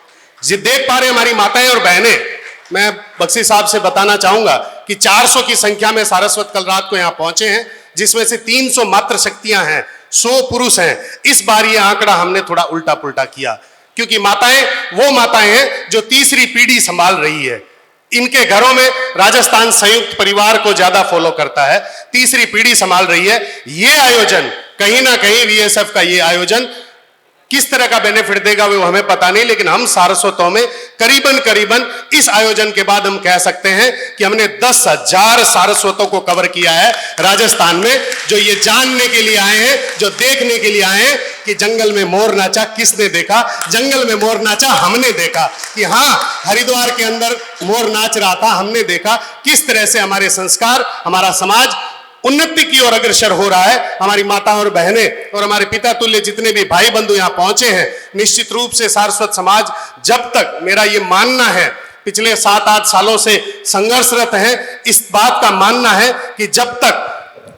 जी देख पा रहे हमारी माताएं और बहनें, मैं बख्शी साहब से बताना चाहूंगा कि 400 की संख्या में सारस्वत कल रात को यहां पहुंचे हैं, जिसमें से 300 मात्र शक्तियां हैं, 100 पुरुष हैं। इस बार ये आंकड़ा हमने थोड़ा उल्टा पुल्टा किया, क्योंकि माताएं वो माताएं हैं जो तीसरी पीढ़ी संभाल रही है। इनके घरों में राजस्थान संयुक्त परिवार को ज्यादा फॉलो करता है, तीसरी पीढ़ी संभाल रही है। ये आयोजन कहीं ना कहीं वीएसएफ का ये आयोजन किस तरह का बेनिफिट देगा वो हमें पता नहीं, लेकिन हम सारस्वतों में करीबन इस आयोजन के बाद हम कह सकते हैं कि हमने 10,000 सारस्वतों को कवर किया है राजस्थान में, जो ये जानने के लिए आए हैं, जो देखने के लिए आए हैं कि जंगल में मोर नाचा किसने देखा। जंगल में मोर नाचा हमने देखा कि हाँ, हरिद्वार के अंदर मोर नाच रहा था, हमने देखा किस तरह से हमारे संस्कार, हमारा समाज उन्नति की ओर अग्रसर हो रहा है। हमारी माता और बहनें और हमारे पिता तुल्य जितने भी भाई बंधु यहाँ पहुंचे हैं, निश्चित रूप से सारस्वत समाज, जब तक मेरा ये मानना है पिछले 7-8 सालों से संघर्षरत हैं, इस बात का मानना है कि जब तक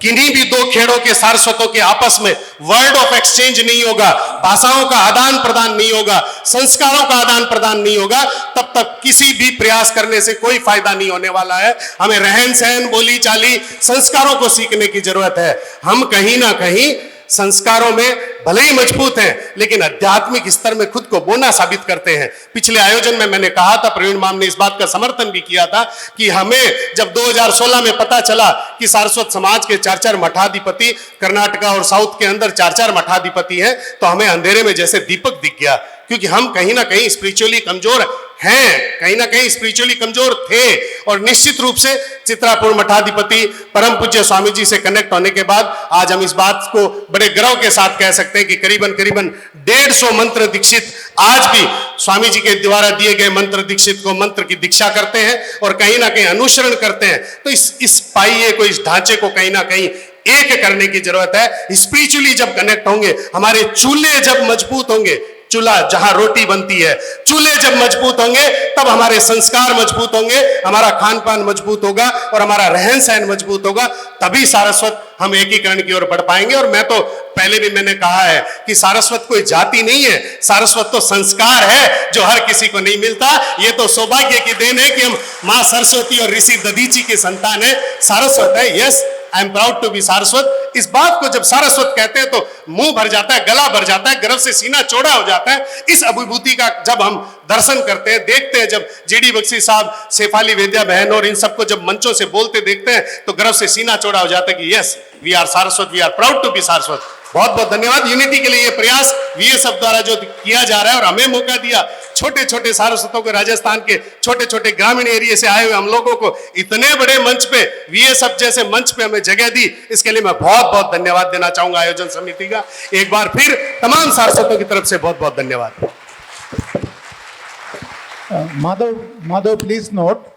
किन्हीं भी दो खेड़ों के सारस्वतों के आपस में वर्ड ऑफ एक्सचेंज नहीं होगा, भाषाओं का आदान प्रदान नहीं होगा, संस्कारों का आदान प्रदान नहीं होगा, तब तक किसी भी प्रयास करने से कोई फायदा नहीं होने वाला है। हमें रहन सहन, बोली चाली, संस्कारों को सीखने की जरूरत है। हम कहीं ना कहीं संस्कारों में भले ही मजबूत हैं, लेकिन आध्यात्मिक स्तर में खुद को बोना साबित करते हैं। पिछले आयोजन में मैंने कहा था, प्रवीण माम ने इस बात का समर्थन भी किया था कि हमें जब 2016 में पता चला कि सारस्वत समाज के 4-4 मठाधिपति कर्नाटका और साउथ के अंदर 4-4 मठाधिपति हैं, तो हमें अंधेरे में जैसे दीपक दिख गया, क्योंकि हम कहीं ना कहीं स्पिरिचुअली कमजोर हैं, कहीं ना कहीं स्पिरिचुअली कमजोर थे। और निश्चित रूप से चित्रापुर मठाधिपति परम पूज्य स्वामी जी से कनेक्ट होने के बाद आज हम इस बात को बड़े गर्व के साथ कह सकते हैं कि करीबन 150 मंत्र दीक्षित आज भी स्वामी जी के द्वारा दिए गए मंत्र दीक्षित को मंत्र की दीक्षा करते हैं और कहीं ना कहीं अनुसरण करते हैं। तो इस पाइये को, इस ढांचे को कहीं ना कहीं एक करने की जरूरत है। स्पिरिचुअली जब कनेक्ट होंगे, हमारे चूल्हे जब मजबूत होंगे, चूल्हा जहां रोटी बनती है, चूल्हे जब मजबूत होंगे तब हमारे संस्कार मजबूत होंगे, हमारा खान पान मजबूत होगा और हमारा रहन सहन मजबूत होगा, तभी सारस्वत हम एकीकरण की ओर बढ़ पाएंगे। और मैं तो पहले भी मैंने कहा है कि सारस्वत कोई जाति नहीं है, सारस्वत तो संस्कार है जो हर किसी को नहीं मिलता। ये तो सौभाग्य की देन है कि हम मां सरस्वती और ऋषि दधीची के संतान है। सारस्वत है, yes, I am proud to be Saraswat. इस बात को जब सारस्वत कहते हैं तो मुंह भर जाता है, गला भर जाता है, गर्व से सीना चौड़ा हो जाता है। इस अभिभूति का जब हम दर्शन करते हैं, देखते हैं, जब जीडी बख्शी साहब, शेफाली वेद्या बहन और इन सबको जब मंचों से बोलते देखते हैं तो गर्व से सीना चौड़ा हो जाता है कि yes, we are Saraswat, we are proud to be Saraswat. बहुत बहुत धन्यवाद। यूनिटी के लिए ये प्रयास वीएसएफ द्वारा जो किया जा रहा है और हमें मौका दिया, छोटे छोटे सारस्वतों को, राजस्थान के छोटे छोटे ग्रामीण एरिया से आए हुए हम लोगों को इतने बड़े मंच पे, वीएसएफ जैसे मंच पे हमें जगह दी, इसके लिए मैं बहुत बहुत धन्यवाद देना चाहूंगा आयोजन समिति का। एक बार फिर तमाम सारस्वतों की तरफ से बहुत बहुत धन्यवाद।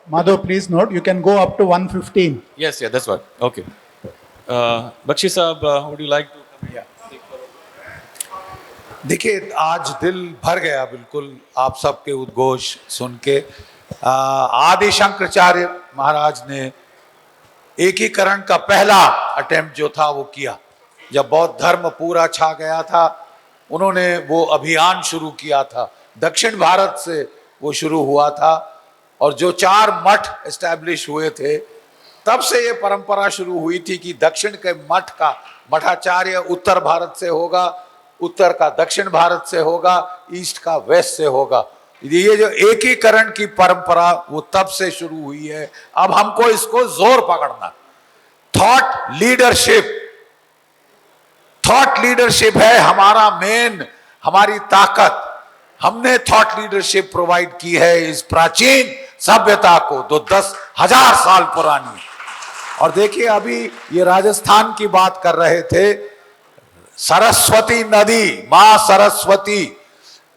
Madhav, please note, you can go up to 115. Yes, yeah, that's what. Okay. Bakshi Saab, would you like to come here? देखिए, आज दिल भर गया बिल्कुल आप सबके उद्घोष सुन के। आदि शंकराचार्य महाराज ने एकीकरण का पहला अटेम्प्ट जो था वो किया। जब बौद्ध धर्म पूरा छा गया था, उन्होंने वो अभियान शुरू किया था। दक्षिण भारत से वो शुरू हुआ था और जो 4 मठ एस्टैब्लिश हुए थे, तब से ये परंपरा शुरू हुई थी कि दक्षिण के मठ का मठाचार्य उत्तर भारत से होगा, उत्तर का दक्षिण भारत से होगा, ईस्ट का वेस्ट से होगा। ये जो एकीकरण की परंपरा वो तब से शुरू हुई है। अब हमको इसको जोर पकड़ना। थॉट लीडरशिप है हमारा मेन, हमारी ताकत। हमने थॉट लीडरशिप प्रोवाइड की है इस प्राचीन सभ्यता को, जो 10,000 साल पुरानी। और देखिए, अभी ये राजस्थान की बात कर रहे थे, सरस्वती नदी, मां सरस्वती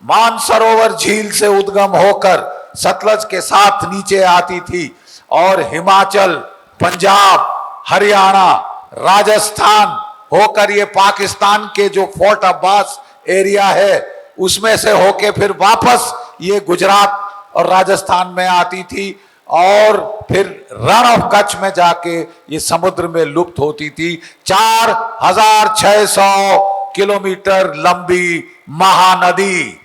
मानसरोवर झील से उद्गम होकर सतलज के साथ नीचे आती थी और हिमाचल, पंजाब, हरियाणा, राजस्थान होकर ये पाकिस्तान के जो फोर्ट अब्बास एरिया है उसमें से होके फिर वापस ये गुजरात और राजस्थान में आती थी और फिर रण ऑफ कच्छ में जाके ये समुद्र में लुप्त होती थी। 4,600 किलोमीटर लंबी महानदी,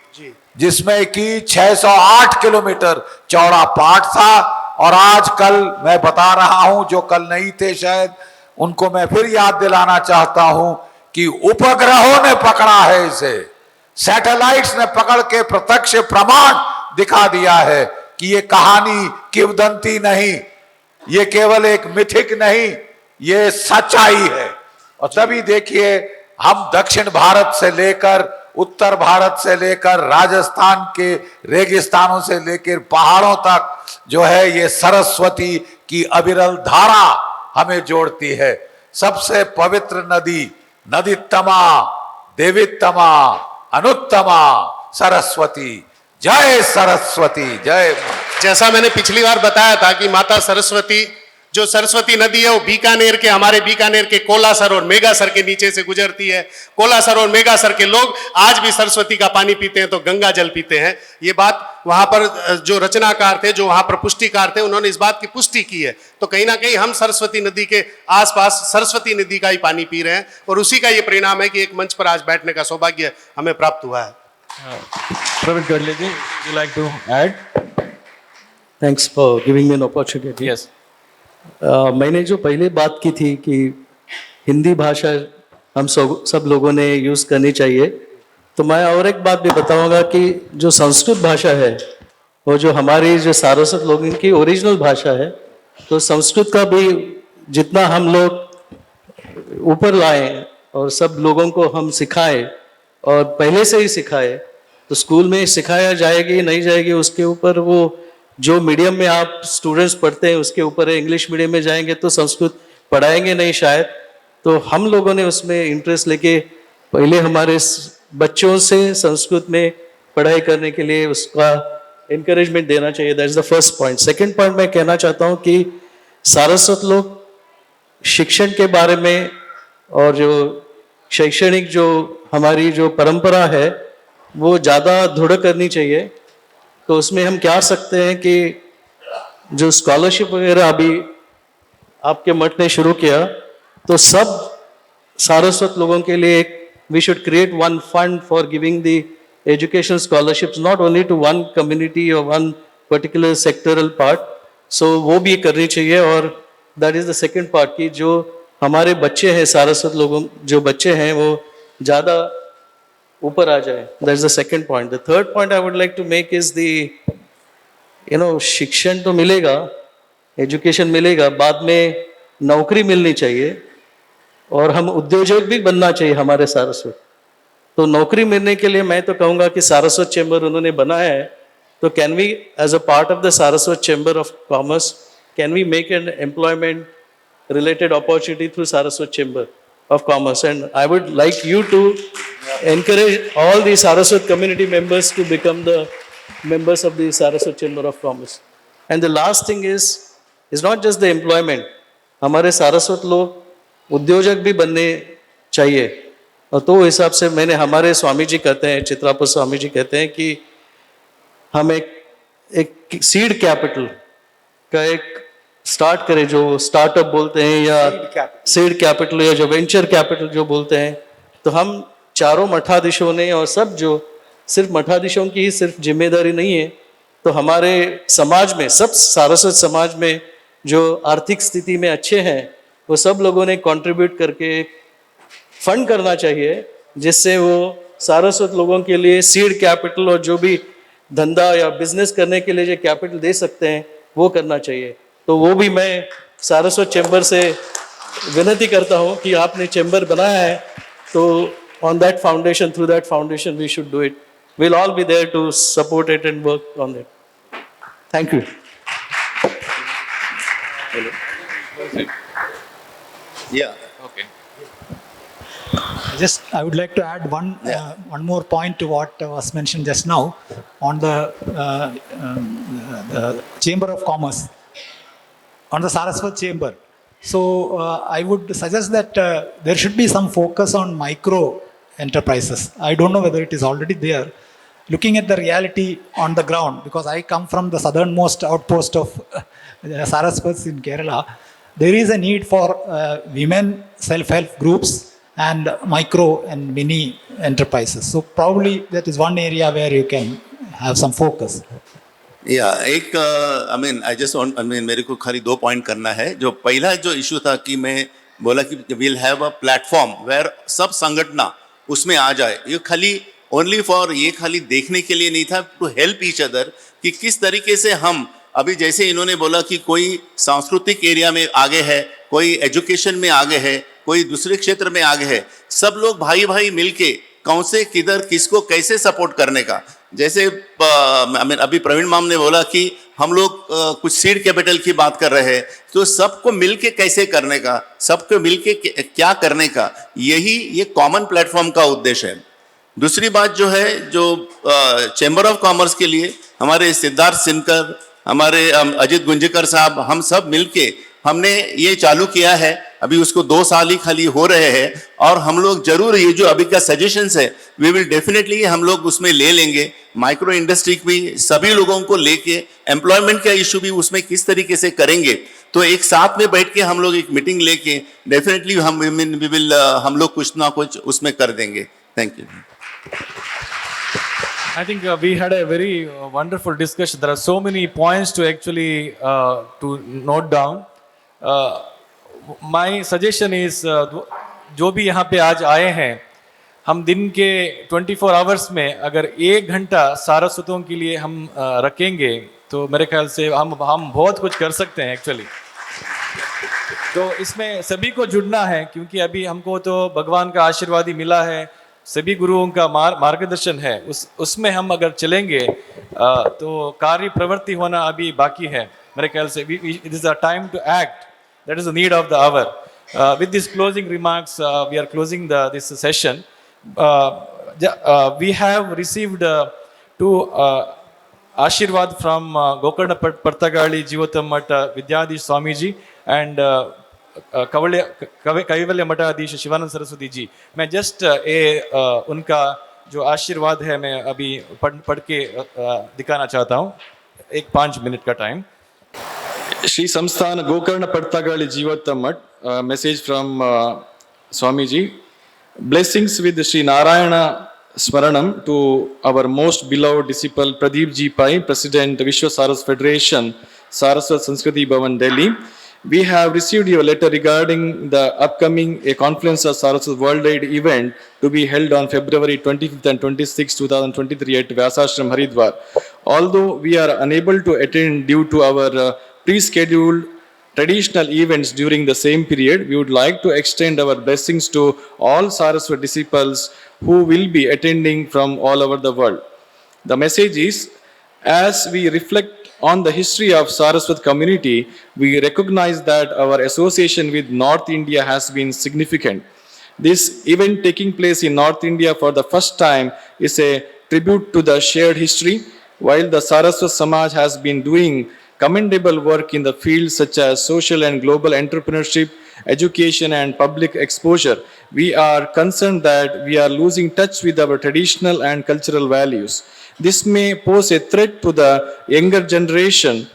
जिसमें कि 608 किलोमीटर चौड़ा पाट था। और आजकल मैं बता रहा हूं, जो कल नहीं थे शायद, उनको मैं फिर याद दिलाना चाहता हूं कि उपग्रहों ने पकड़ा है इसे, सैटेलाइट्स ने पकड़ के प्रत्यक्ष प्रमाण दिखा दिया है कि ये कहानी किंवदंती नहीं, ये केवल एक मिथिक नहीं, ये सच्चाई है। और तभी देखिए, हम दक्षिण भारत से लेकर, उत्तर भारत से लेकर, राजस्थान के रेगिस्तानों से लेकर पहाड़ों तक जो है ये सरस्वती की अविरल धारा हमें जोड़ती है। सबसे पवित्र नदी, नदीत्तमा, देवीत्तमा, अनुत्तमा सरस्वती। जय सरस्वती, जय। जैसा मैंने पिछली बार बताया था कि माता सरस्वती जो सरस्वती नदी है वो बीकानेर के, हमारे बीकानेर के कोलासर और मेगासर के नीचे से गुजरती है। कोलासर और मेगासर के लोग आज भी सरस्वती का पानी पीते हैं तो गंगा जल पीते हैं। ये बात वहां पर जो रचनाकार थे, जो वहां पर पुष्टिकार थे, उन्होंने इस बात की पुष्टि की है। तो कहीं ना कहीं हम सरस्वती नदी के आसपास सरस्वती नदी का ही पानी पी रहे हैं और उसी का ये परिणाम है कि एक मंच पर आज बैठने का सौभाग्य हमें प्राप्त हुआ है। Praveen Gadle ji, would you like to add? Thanks for giving me an opportunity. Yes. मैंने जो पहले बात की थी कि हिंदी भाषा हम सब लोगों ने यूज़ करनी चाहिए, तो मैं और एक बात भी बताऊंगा कि जो संस्कृत भाषा है वो जो हमारी जो सारस्वत लोगों की ओरिजिनल भाषा है, तो संस्कृत का भी जितना हम लोग ऊपर लाएं और सब लोगों को हम सिखाएं और पहले से ही सिखाएं, तो स्कूल में सिखाया जाएगी नहीं जाएगी उसके ऊपर, वो जो मीडियम में आप स्टूडेंट्स पढ़ते हैं उसके ऊपर है। इंग्लिश मीडियम में जाएंगे तो संस्कृत पढ़ाएंगे नहीं शायद, तो हम लोगों ने उसमें इंटरेस्ट लेके पहले हमारे बच्चों से संस्कृत में पढ़ाई करने के लिए उसका encouragement देना चाहिए। That is the first point. Second point मैं कहना चाहता हूँ कि सारस्वत लोग शिक्षण के बारे में और जो शैक्षणिक जो हमारी जो परंपरा है वो ज़्यादा दृढ़ करनी चाहिए। तो उसमें हम क्या सकते हैं कि जो स्कॉलरशिप वगैरह अभी आपके मठ ने शुरू किया, तो सब सारस्वत लोगों के लिए एक we should create one fund for giving the education scholarships not only to one community or one particular sectoral part, so वो भी करनी चाहिए। और that is the second part कि जो हमारे बच्चे हैं सारस्वत लोगों जो बच्चे हैं वो ज़्यादा ऊपर आ जाए। that is the second point. The third point I would like to make is the शिक्षण तो मिलेगा, एजुकेशन मिलेगा, बाद में नौकरी मिलनी चाहिए और हम उद्योजक भी बनना चाहिए हमारे सारस्वत। तो नौकरी मिलने के लिए मैं तो कहूँगा कि सारस्वत चैम्बर उन्होंने बनाया है, तो can we as a part of the Saraswat chamber of commerce can we make an employment related opportunity through Saraswat Chamber of Commerce, and I would like you to encourage all the Saraswat community members to become the members of the Saraswat Chamber of Commerce. And the last thing is not just the employment, हमारे सारस्वत लोग उद्योजक भी बनने चाहिए। और तो हिसाब से मैंने हमारे स्वामी जी कहते हैं, चित्रापुर स्वामी जी कहते हैं कि हम एक सीड कैपिटल का एक स्टार्ट करें, जो स्टार्टअप बोलते हैं या सीड कैपिटल या जो वेंचर कैपिटल जो बोलते हैं। तो हम चारों मठाधीशों ने और सब जो सिर्फ मठाधीशों की ही सिर्फ जिम्मेदारी नहीं है, तो हमारे समाज में सब सारस्वत समाज में जो आर्थिक स्थिति में अच्छे हैं वो सब लोगों ने कंट्रीब्यूट करके फंड करना चाहिए, जिससे वो सारस्वत लोगों के लिए सीड कैपिटल और जो भी धंधा या बिजनेस करने के लिए जो कैपिटल दे सकते हैं वो करना चाहिए। तो वो भी मैं सारस्वत चैम्बर से विनती करता हूँ कि आपने चैम्बर बनाया है, तो on that foundation, through that foundation we should do it. Will all be there to support it and work on it. Thank you. I would like to add one more point to what was mentioned just now on the Chamber of Commerce, on the Saraswat Chamber. So I would suggest that there should be some focus on micro enterprises. I don't know whether it is already there. Looking at the reality on the ground, because I come from the southernmost outpost of Saraswats in Kerala, there is a need for women self-help groups and micro and mini enterprises. So probably that is one area where you can have some focus. एक मेरे को खाली 2 point करना है। जो पहला जो issue था कि मैं बोला कि will have a platform where सब संगठना उसमें आ जाए। ये खाली ओनली फॉर ये खाली देखने के लिए नहीं था, टू हेल्प ईच अदर कि किस तरीके से हम अभी जैसे इन्होंने बोला कि कोई सांस्कृतिक एरिया में आगे है, कोई एजुकेशन में आगे है, कोई दूसरे क्षेत्र में आगे है, सब लोग भाई भाई मिलके कौन से किधर किसको कैसे सपोर्ट करने का। जैसे अभी प्रवीण माम ने बोला कि हम लोग कुछ सीड कैपिटल की बात कर रहे हैं, तो सबको मिलके कैसे करने का, सबको मिलके क्या करने का, यही ये कॉमन प्लेटफॉर्म का उद्देश्य है। दूसरी बात जो है, जो चैम्बर ऑफ कॉमर्स के लिए हमारे सिद्धार्थ सिनकर, हमारे अजित गुंजेकर साहब, हम सब मिलके हमने ये चालू किया है, अभी उसको 2 साल ही खाली हो रहे हैं, और हम लोग जरूर ये जो अभी का सजेशंस है वी विल डेफिनेटली हम लोग उसमें ले लेंगे। माइक्रो इंडस्ट्री भी सभी लोगों को लेके एम्प्लॉयमेंट का इशू भी उसमें किस तरीके से करेंगे, तो एक साथ में बैठ के हम लोग एक मीटिंग लेके डेफिनेटली हम लोग कुछ ना कुछ उसमें कर देंगे। Thank you. I think we had a very wonderful discussion. There are so many points to actually to note down. My suggestion is जो भी यहाँ पे आज आए हैं, हम दिन के 24 आवर्स में अगर 1 घंटा सारस्वतों के लिए हम रखेंगे तो मेरे ख्याल से हम बहुत कुछ कर सकते हैं एक्चुअली। तो इसमें सभी को जुड़ना है, क्योंकि अभी हमको तो भगवान का आशीर्वाद ही मिला है, सभी गुरुओं का मार्गदर्शन है, उसमें हम अगर चलेंगे तो कार्य प्रवृत्ति होना अभी बाकी है मेरे ख्याल से। It is a time to act, that is the need of the hour. With this closing remarks we are closing this session. We have received 2 आशीर्वाद फ्रॉम गोकर्ण पर्तगाली जीवोत्तम मठ विद्याधीश स्वामी जी एंड कैवल्य मठाधीश शिवानंद सरस्वती जी। मैं जस्ट उनका जो आशीर्वाद है मैं अभी पढ़ के दिखाना चाहता हूँ। 5 मिनट का टाइम। श्री संस्थान Gokarna Partagali Jivottam Math, message from Swami ji. Blessings with Shri Narayan स्मरणम to our most beloved disciple Pradeep ji Pai, president Vishwa Saraswat federation, Saraswat संस्कृति भवन, Delhi. We have received your letter regarding the upcoming Confluence of Saraswat Worldwide event to be held on February 25th and 26th, 2023 at Vyasashram, Haridwar. Although we are unable to attend due to our pre-scheduled traditional events during the same period, we would like to extend our blessings to all Saraswat disciples who will be attending from all over the world. The message is, as we reflect on the history of Saraswat community, we recognize that our association with North India has been significant. This event taking place in North India for the first time is a tribute to the shared history. While the Saraswat Samaj has been doing commendable work in the fields such as social and global entrepreneurship, education and public exposure, we are concerned that we are losing touch with our traditional and cultural values. This may pose a threat to the younger generation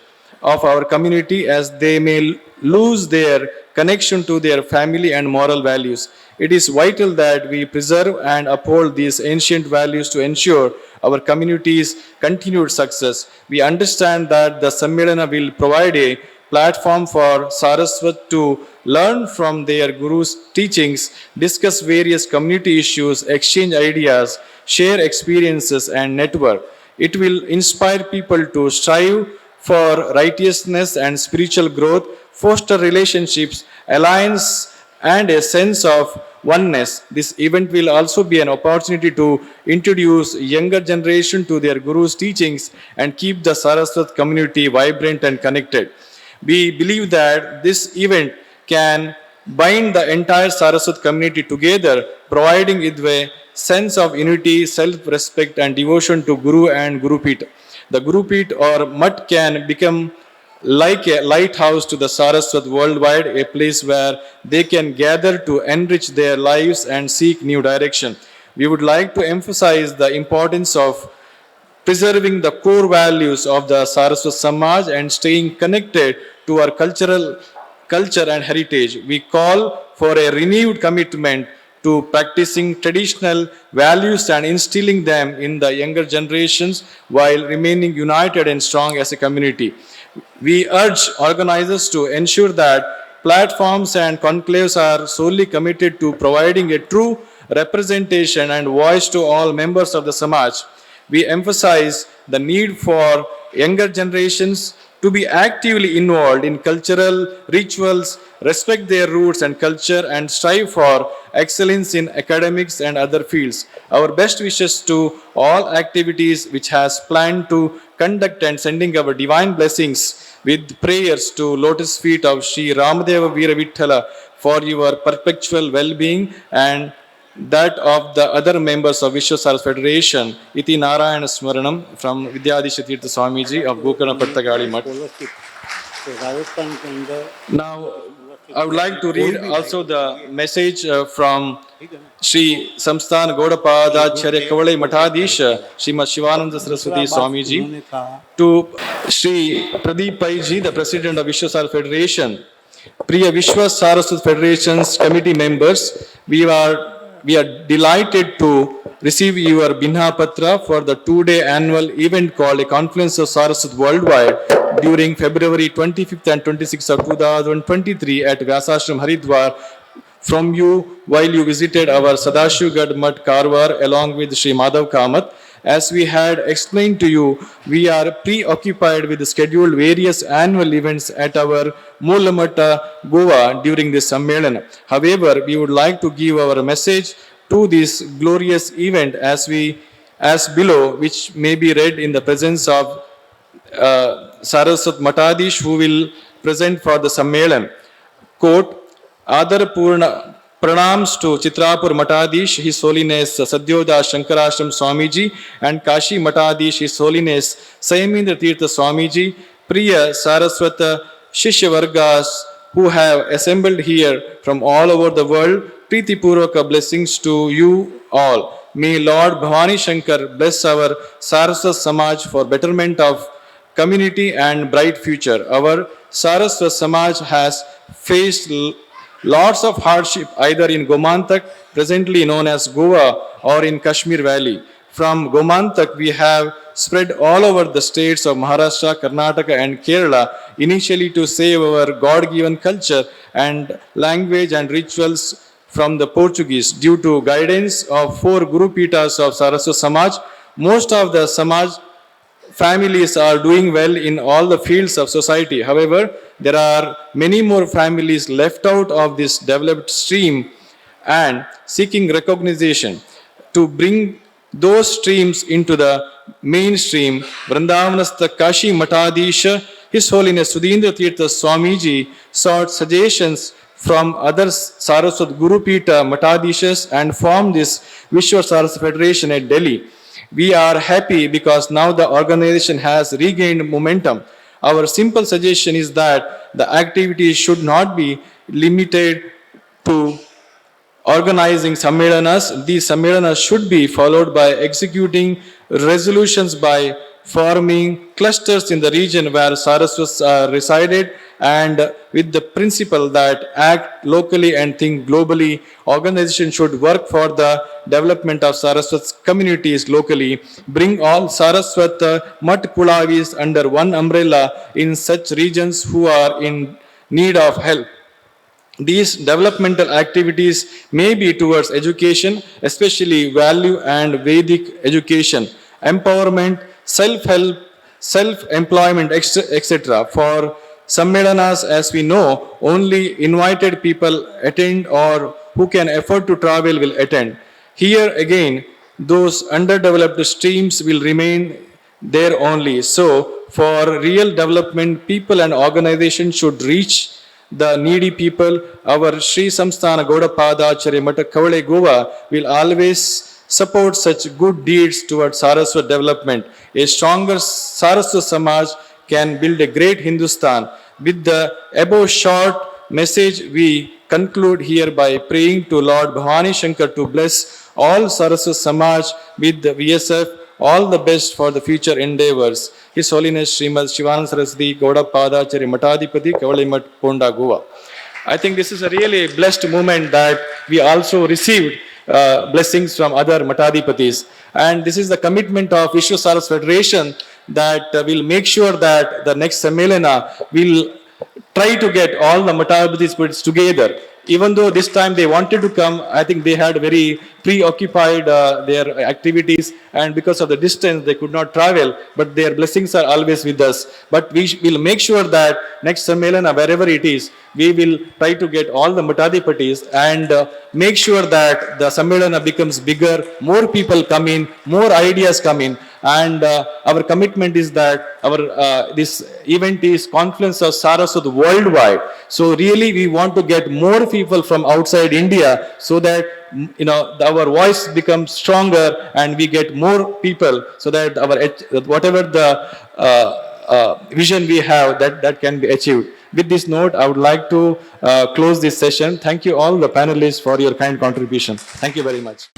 of our community, as they may lose their connection to their family and moral values. It is vital that we preserve and uphold these ancient values to ensure our community's continued success. We understand that the Sammelana will provide a platform for Saraswat to learn from their Guru's teachings, discuss various community issues, exchange ideas, share experiences and network. It will inspire people to strive for righteousness and spiritual growth, foster relationships, alliance and a sense of oneness. This event will also be an opportunity to introduce younger generation to their Guru's teachings and keep the Saraswat community vibrant and connected. We believe that this event can bind the entire Saraswat community together, providing it with a sense of unity, self-respect and devotion to Guru and Guru Peeth. The Guru Peeth or Mutt can become like a lighthouse to the Saraswat worldwide, a place where they can gather to enrich their lives and seek new direction. We would like to emphasize the importance of preserving the core values of the Saraswat Samaj and staying connected to our culture and heritage. We call for a renewed commitment to practicing traditional values and instilling them in the younger generations while remaining united and strong as a community. We urge organizers to ensure that platforms and conclaves are solely committed to providing a true representation and voice to all members of the Samaj. We emphasize the need for younger generations to be actively involved in cultural rituals, respect their roots and culture, and strive for excellence in academics and other fields. Our best wishes to all activities which has planned to conduct, and sending our divine blessings with prayers to lotus feet of Sri Ramadeva Veera Vithala for your perpetual well-being and that of the other members of Vishwa Saraswat Federation. Iti Narayana Smaranam from Vidyadisha Tirtha Swamiji of Gokarna Pattagali Mutt. तो राजस्थान के अंदर Now, I would like to read also the message from Shri Samsthan Gaudapadacharya Kavalai Matadish Srimad Shivananda Saraswati Swami Ji उन्होंने कहा to Shri Pradeep Pai Ji, the President of Vishwa Saraswat Federation, Priya Vishwa Saraswat Federation's committee members, we are delighted to receive your Binha Patra for the 2-day annual event called a Confluence of Saraswat Worldwide during February 25th and 26th of 2023 at Vyasashram Haridwar from you while you visited our Sadashivgarh Mutt Karwar along with Sri Madhav Kamath. As we had explained to you, we are preoccupied with the scheduled various annual events at our Moolamata, Goa during this Sammelana. However, we would like to give our message to this glorious event as below, which may be read in the presence of Saraswat Matadish, who will present for the Sammelan. Quote, Adar Purna Pranams to Chitrapur Matadish, His Holiness Sadhyoda Shankarashram Swamiji, and Kashi Matadish, His Holiness Sayamindra Tirtha Swamiji, Priya Saraswata Shishya Vargas, who have assembled here from all over the world. Preeti Purvaka blessings to you all. May Lord Bhavani Shankar bless our Saraswat Samaj for betterment of community and bright future. Our Saraswat Samaj has faced lots of hardship either in Gomantak, presently known as Goa, or in Kashmir Valley. From Gomantak, we have spread all over the states of Maharashtra, Karnataka and Kerala, initially to save our God-given culture and language and rituals from the Portuguese. Due to guidance of 4 Guru Pitas of Saraswat Samaj, most of the Samaj families are doing well in all the fields of society. However, there are many more families left out of this developed stream and seeking recognition. To bring those streams into the mainstream, Vrindavanastha Kashi Matadisha, His Holiness Sudhindra Tirtha Swamiji sought suggestions from other Saraswat Guru Pita Matadishas and formed this Vishwa Saraswat Federation at Delhi. We are happy because now the organization has regained momentum. Our simple suggestion is that the activities should not be limited to organizing Sammelanas. These Sammelanas should be followed by executing resolutions by forming clusters in the region where Saraswats are resided, and with the principle that act locally and think globally, organization should work for the development of Saraswat communities locally, bring all Saraswat Mutt Kulavis under one umbrella in such regions who are in need of help. These developmental activities may be towards education, especially value and Vedic education, empowerment, self-help, self-employment, etc. For Sammelanas, as we know, only invited people attend or who can afford to travel will attend. Here again, those underdeveloped streams will remain there only. So, for real development, people and organizations should reach the needy people. Our Sri Samsthana Gaudapadacharya Mata Kavalai Goa will always support such good deeds towards Saraswat development. A stronger Saraswat Samaj can build a great Hindustan. With the above short message, we conclude here by praying to Lord Bhavani Shankar to bless all Saraswat Samaj with the VSF, all the best for the future endeavors. His Holiness Srimad Shivananda Saraswati Gaudapadacharya Matadipati Kavalai Mutt, Ponda, Goa. I think this is a really blessed moment that we also received blessings from other Matadipatis. And this is the commitment of Vishwa Saraswat Federation that will make sure that the next Sammelana will try to get all the Matadipatis together. Even though this time they wanted to come, I think they had very preoccupied their activities, and because of the distance they could not travel, but their blessings are always with us. But we will make sure that next Sammelana, wherever it is, we will try to get all the Matadipatis and make sure that the Sammelana becomes bigger, more people come in, more ideas come in. And our commitment is that our this event is Confluence of Saraswat worldwide. So really we want to get more people from outside India so that our voice becomes stronger and we get more people so that our whatever the vision we have, that can be achieved. With this note, I would like to close this session. Thank you all the panelists for your kind contribution. Thank you very much.